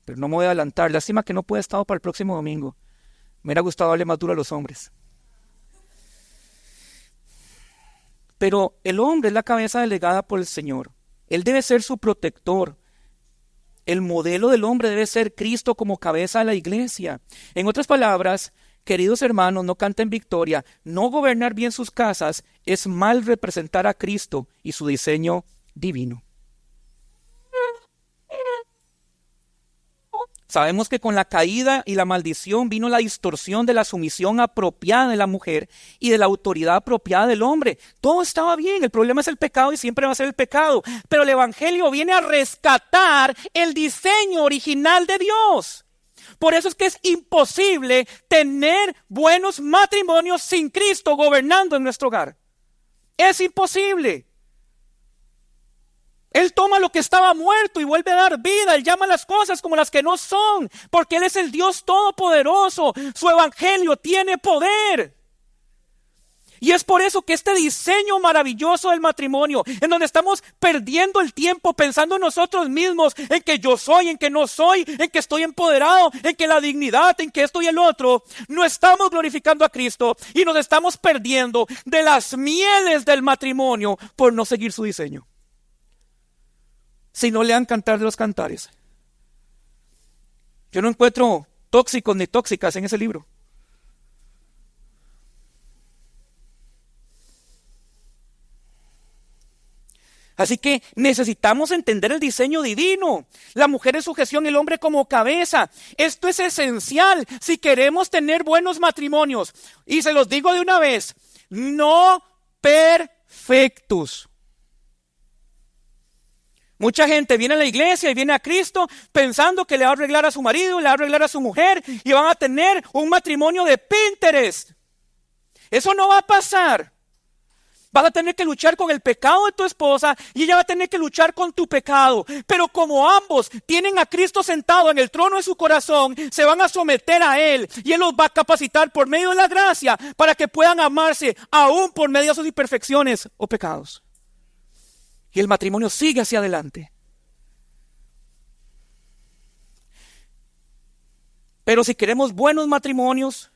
Pero no me voy a adelantar. Lástima que no pueda estar para el próximo domingo. Me hubiera gustado darle más duro a los hombres. Pero el hombre es la cabeza delegada por el Señor. Él debe ser su protector. El modelo del hombre debe ser Cristo como cabeza de la iglesia. En otras palabras, queridos hermanos, no canten victoria. No gobernar bien sus casas es mal representar a Cristo y su diseño divino. Sabemos que con la caída y la maldición vino la distorsión de la sumisión apropiada de la mujer y de la autoridad apropiada del hombre. Todo estaba bien, el problema es el pecado y siempre va a ser el pecado. Pero el evangelio viene a rescatar el diseño original de Dios. Por eso es que es imposible tener buenos matrimonios sin Cristo gobernando en nuestro hogar. Es imposible. Él toma lo que estaba muerto y vuelve a dar vida. Él llama las cosas como las que no son, porque Él es el Dios todopoderoso. Su evangelio tiene poder. Y es por eso que este diseño maravilloso del matrimonio, en donde estamos perdiendo el tiempo pensando en nosotros mismos, en que yo soy, en que no soy, en que estoy empoderado, en que la dignidad, en que esto y el otro, no estamos glorificando a Cristo y nos estamos perdiendo de las mieles del matrimonio por no seguir su diseño. Si no lean Cantar de los Cantares. Yo no encuentro tóxicos ni tóxicas en ese libro. Así que necesitamos entender el diseño divino. La mujer en sujeción, el hombre como cabeza. Esto es esencial si queremos tener buenos matrimonios. Y se los digo de una vez, no perfectos. Mucha gente viene a la iglesia y viene a Cristo pensando que le va a arreglar a su marido, le va a arreglar a su mujer y van a tener un matrimonio de Pinterest. Eso no va a pasar. Vas a tener que luchar con el pecado de tu esposa y ella va a tener que luchar con tu pecado. Pero como ambos tienen a Cristo sentado en el trono de su corazón, se van a someter a Él y Él los va a capacitar por medio de la gracia para que puedan amarse aún por medio de sus imperfecciones o pecados. Y el matrimonio sigue hacia adelante. Pero si queremos buenos matrimonios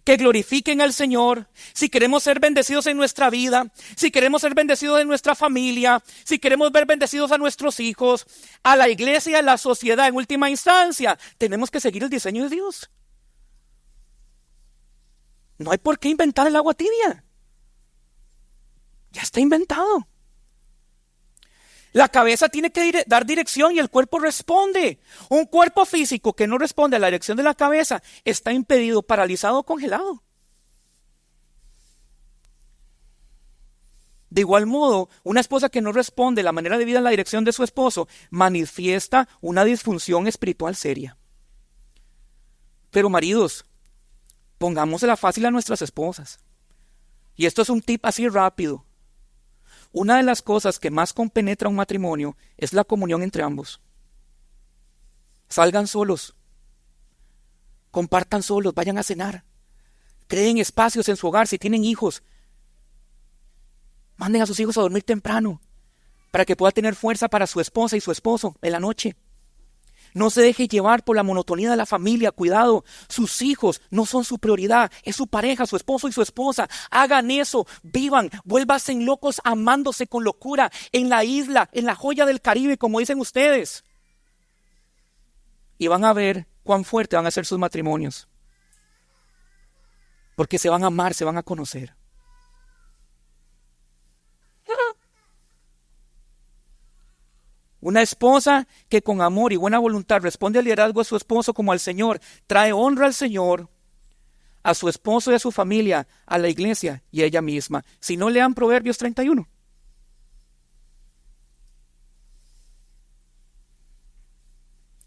que glorifiquen al Señor, si queremos ser bendecidos en nuestra vida, si queremos ser bendecidos en nuestra familia, si queremos ver bendecidos a nuestros hijos, a la iglesia y a la sociedad en última instancia, tenemos que seguir el diseño de Dios. No hay por qué inventar el agua tibia. Ya está inventado. La cabeza tiene que dar dirección y el cuerpo responde. Un cuerpo físico que no responde a la dirección de la cabeza está impedido, paralizado o congelado. De igual modo, una esposa que no responde la manera de vida a la dirección de su esposo manifiesta una disfunción espiritual seria. Pero maridos, pongámosela fácil a nuestras esposas. Y esto es un tip así rápido. Una de las cosas que más compenetra un matrimonio es la comunión entre ambos. Salgan solos, compartan solos, vayan a cenar, creen espacios en su hogar. Si tienen hijos, manden a sus hijos a dormir temprano para que pueda tener fuerza para su esposa y su esposo en la noche. No se deje llevar por la monotonía de la familia. Cuidado, sus hijos no son su prioridad, es su pareja, su esposo y su esposa. Hagan eso, vivan, vuélvanse locos amándose con locura en la isla, en la joya del Caribe, como dicen ustedes. Y van a ver cuán fuerte van a ser sus matrimonios. Porque se van a amar, se van a conocer. Una esposa que con amor y buena voluntad responde al liderazgo de su esposo como al Señor, trae honra al Señor, a su esposo y a su familia, a la iglesia y a ella misma. Si no, lean Proverbios 31.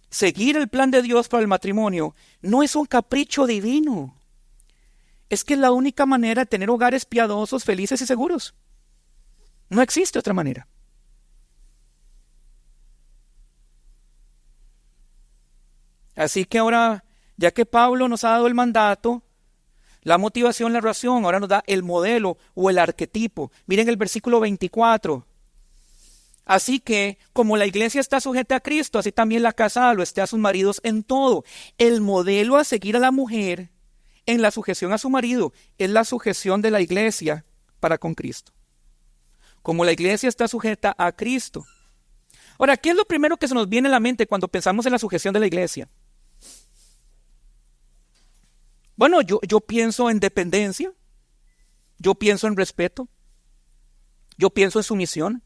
Seguir el plan de Dios para el matrimonio no es un capricho divino. Es que es la única manera de tener hogares piadosos, felices y seguros. No existe otra manera. Así que ahora, ya que Pablo nos ha dado el mandato, la motivación, la razón, ahora nos da el modelo o el arquetipo. Miren el versículo 24. Así que, como la iglesia está sujeta a Cristo, así también la casada lo esté a sus maridos en todo. El modelo a seguir a la mujer en la sujeción a su marido es la sujeción de la iglesia para con Cristo. Como la iglesia está sujeta a Cristo. Ahora, ¿qué es lo primero que se nos viene a la mente cuando pensamos en la sujeción de la iglesia? Bueno, yo pienso en dependencia, yo pienso en respeto, yo pienso en sumisión,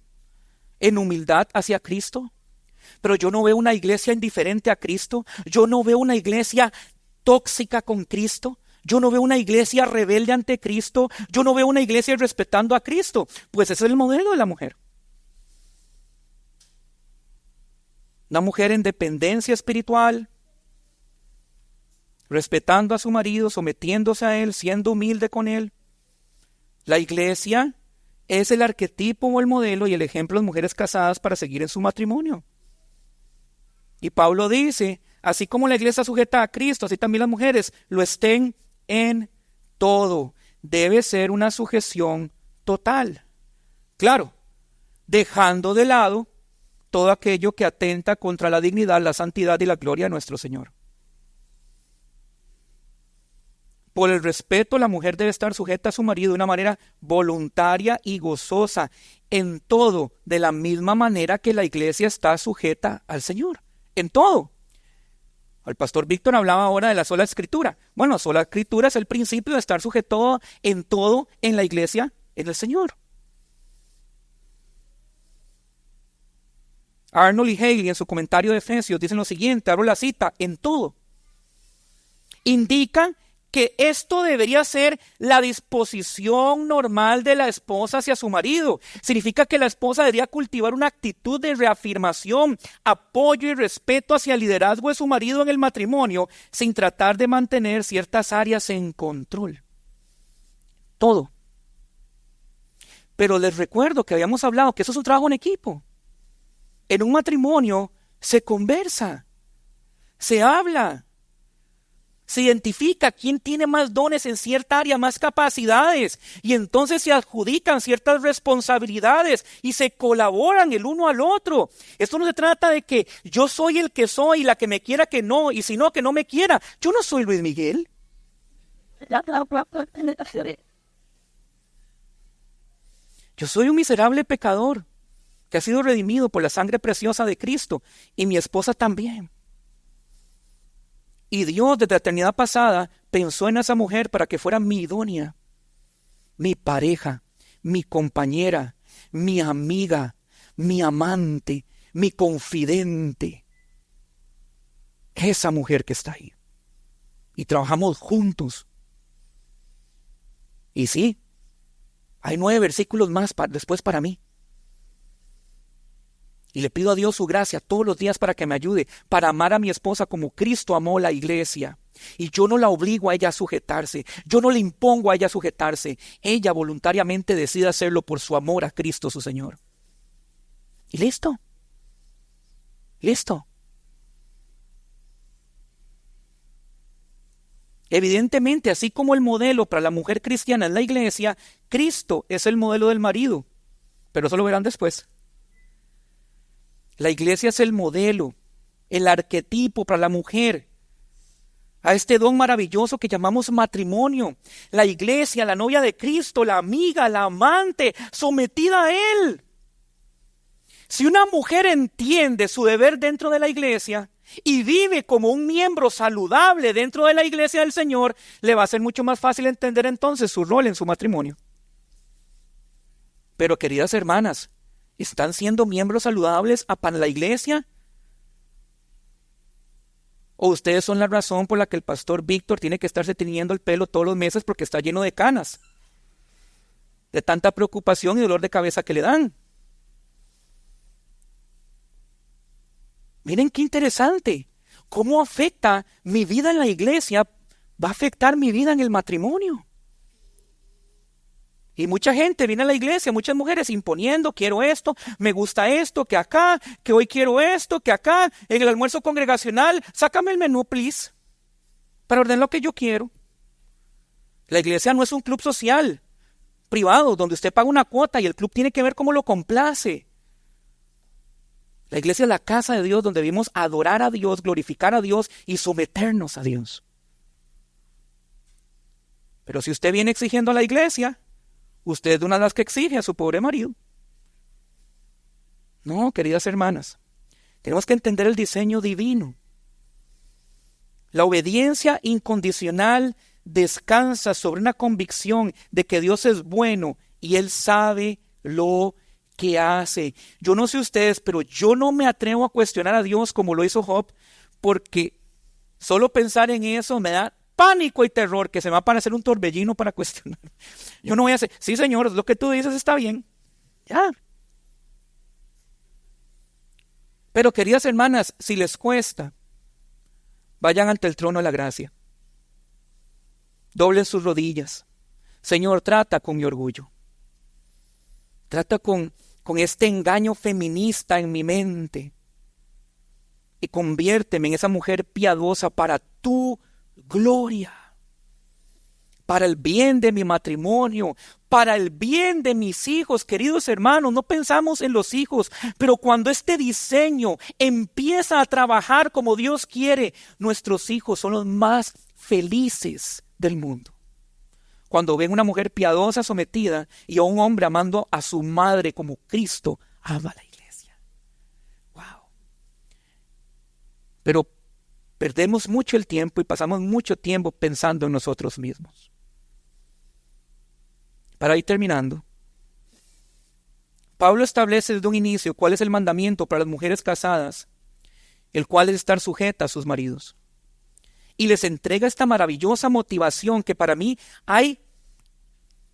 en humildad hacia Cristo, pero yo no veo una iglesia indiferente a Cristo, yo no veo una iglesia tóxica con Cristo, yo no veo una iglesia rebelde ante Cristo, yo no veo una iglesia irrespetando a Cristo. Pues ese es el modelo de la mujer. Una mujer en dependencia espiritual, respetando a su marido, sometiéndose a él, siendo humilde con él. La iglesia es el arquetipo o el modelo y el ejemplo de mujeres casadas para seguir en su matrimonio. Y Pablo dice, así como la iglesia sujeta a Cristo, así también las mujeres lo estén en todo. debe ser una sujeción total. Claro, dejando de lado todo aquello que atenta contra la dignidad, la santidad y la gloria de nuestro Señor. Por el respeto, la mujer debe estar sujeta a su marido de una manera voluntaria y gozosa, en todo, de la misma manera que la iglesia está sujeta al Señor, en todo. El pastor Víctor hablaba ahora de la sola escritura. Bueno, sola escritura es el principio de estar sujeto en todo en la iglesia, en el Señor. Arnold y Haley en su comentario de Efesios dicen lo siguiente, abro la cita, en todo. Indica que esto debería ser la disposición normal de la esposa hacia su marido. Significa que la esposa debería cultivar una actitud de reafirmación, apoyo y respeto hacia el liderazgo de su marido en el matrimonio, sin tratar de mantener ciertas áreas en control. Todo. Pero les recuerdo que habíamos hablado que eso es un trabajo en equipo. En un matrimonio se conversa, se habla, se identifica quién tiene más dones en cierta área, más capacidades, y entonces se adjudican ciertas responsabilidades y se colaboran el uno al otro. Esto no se trata de que yo soy el que soy y la que me quiera que no, y si no, que no me quiera. Yo no soy Luis Miguel. Yo soy un miserable pecador que ha sido redimido por la sangre preciosa de Cristo, y mi esposa también. Y Dios desde la eternidad pasada pensó en esa mujer para que fuera mi idónea, mi pareja, mi compañera, mi amiga, mi amante, mi confidente. Esa mujer que está ahí. Y trabajamos juntos. Y sí, hay 9 versículos más después para mí. Y le pido a Dios su gracia todos los días para que me ayude, para amar a mi esposa como Cristo amó la iglesia. Y yo no la obligo a ella a sujetarse, yo no le impongo a ella a sujetarse. Ella voluntariamente decide hacerlo por su amor a Cristo su Señor. Y listo. Listo. Evidentemente, así como el modelo para la mujer cristiana en la iglesia, Cristo es el modelo del marido. Pero eso lo verán después. La iglesia es el modelo, el arquetipo para la mujer, a este don maravilloso que llamamos matrimonio. La iglesia, la novia de Cristo, la amiga, la amante, sometida a Él. Si una mujer entiende su deber dentro de la iglesia y vive como un miembro saludable dentro de la iglesia del Señor, le va a ser mucho más fácil entender entonces su rol en su matrimonio. Pero queridas hermanas, ¿están siendo miembros saludables para la iglesia? ¿O ustedes son la razón por la que el pastor Víctor tiene que estarse teñiendo el pelo todos los meses porque está lleno de canas? De tanta preocupación y dolor de cabeza que le dan. Miren qué interesante. ¿Cómo afecta mi vida en la iglesia? Va a afectar mi vida en el matrimonio. Y mucha gente viene a la iglesia, muchas mujeres imponiendo, quiero esto, me gusta esto, que acá, que hoy quiero esto, que acá, en el almuerzo congregacional, sácame el menú, please, para ordenar lo que yo quiero. La iglesia no es un club social, privado, donde usted paga una cuota y el club tiene que ver cómo lo complace. La iglesia es la casa de Dios, donde debemos adorar a Dios, glorificar a Dios y someternos a Dios. Pero si usted viene exigiendo a la iglesia, usted es de una de las que exige a su pobre marido. No, queridas hermanas, tenemos que entender el diseño divino. La obediencia incondicional descansa sobre una convicción de que Dios es bueno y Él sabe lo que hace. Yo no sé ustedes, pero yo no me atrevo a cuestionar a Dios como lo hizo Job, porque solo pensar en eso me da pánico y terror, que se me va a parecer un torbellino para cuestionar. Yo no voy a hacer, sí Señor, lo que tú dices está bien. Ya. Pero queridas hermanas, si les cuesta, vayan ante el trono de la gracia. Doblen sus rodillas. Señor, trata con mi orgullo. Trata con este engaño feminista en mi mente. Y conviérteme en esa mujer piadosa para tu gloria. para el bien de mi matrimonio, para el bien de mis hijos. Queridos hermanos, no pensamos en los hijos, pero cuando este diseño empieza a trabajar como Dios quiere, nuestros hijos son los más felices del mundo. Cuando ven una mujer piadosa, sometida, y a un hombre amando a su madre como Cristo ama a la iglesia. Wow. Pero perdemos mucho el tiempo y pasamos mucho tiempo pensando en nosotros mismos. Para ir terminando, Pablo establece desde un inicio cuál es el mandamiento para las mujeres casadas, el cual es estar sujetas a sus maridos. Y les entrega esta maravillosa motivación que para mí hay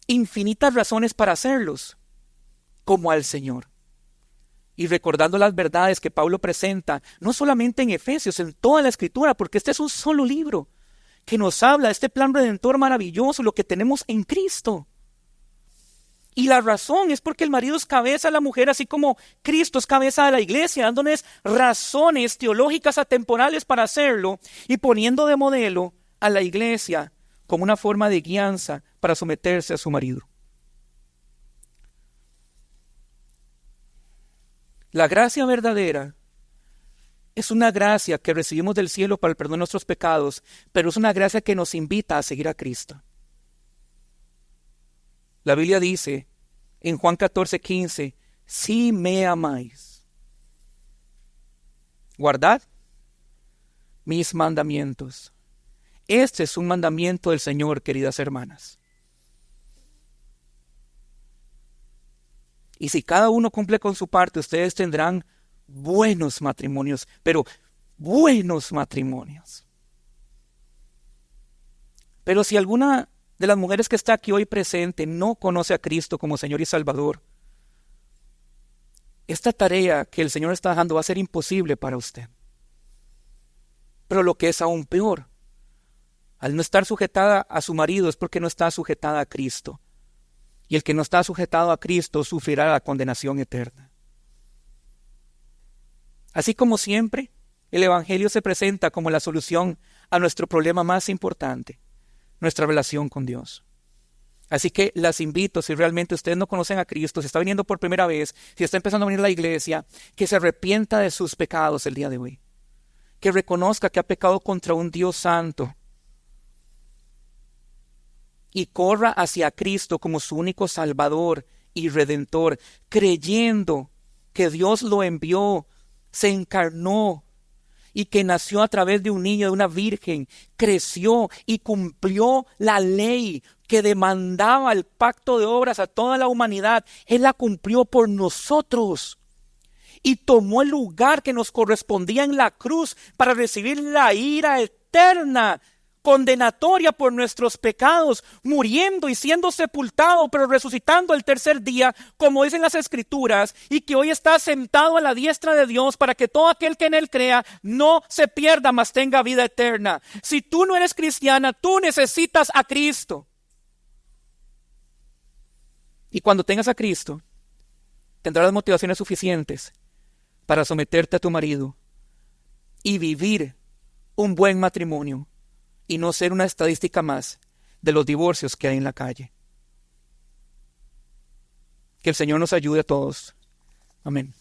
infinitas razones para hacerlos, como al Señor. Y recordando las verdades que Pablo presenta, no solamente en Efesios, en toda la Escritura, porque este es un solo libro que nos habla de este plan redentor maravilloso, lo que tenemos en Cristo. Y la razón es porque el marido es cabeza de la mujer, así como Cristo es cabeza de la iglesia, dándoles razones teológicas atemporales para hacerlo y poniendo de modelo a la iglesia como una forma de guianza para someterse a su marido. La gracia verdadera es una gracia que recibimos del cielo para el perdón de nuestros pecados, pero es una gracia que nos invita a seguir a Cristo. La Biblia dice en Juan 14:15, si me amáis, guardad mis mandamientos. Este es un mandamiento del Señor, queridas hermanas. Y si cada uno cumple con su parte, ustedes tendrán buenos matrimonios, pero buenos matrimonios. Pero si alguna de las mujeres que está aquí hoy presente no conoce a Cristo como Señor y Salvador, esta tarea que el Señor está dejando va a ser imposible para usted. Pero lo que es aún peor, al no estar sujetada a su marido es porque no está sujetada a Cristo. Y el que no está sujetado a Cristo sufrirá la condenación eterna. Así como siempre, el Evangelio se presenta como la solución a nuestro problema más importante, nuestra relación con Dios. Así que las invito, si realmente ustedes no conocen a Cristo, si está viniendo por primera vez, si está empezando a venir a la iglesia, que se arrepienta de sus pecados el día de hoy. Que reconozca que ha pecado contra un Dios santo. Y corra hacia Cristo como su único Salvador y Redentor, creyendo que Dios lo envió, se encarnó, y que nació a través de un niño, de una virgen, creció y cumplió la ley que demandaba el pacto de obras a toda la humanidad. Él la cumplió por nosotros y tomó el lugar que nos correspondía en la cruz para recibir la ira eterna, condenatoria por nuestros pecados, muriendo y siendo sepultado, pero resucitando el tercer día, como dicen las Escrituras, y que hoy está sentado a la diestra de Dios para que todo aquel que en Él crea no se pierda, mas tenga vida eterna. Si tú no eres cristiana, tú necesitas a Cristo. Y cuando tengas a Cristo, tendrás las motivaciones suficientes para someterte a tu marido y vivir un buen matrimonio, y no ser una estadística más de los divorcios que hay en la calle. Que el Señor nos ayude a todos. Amén.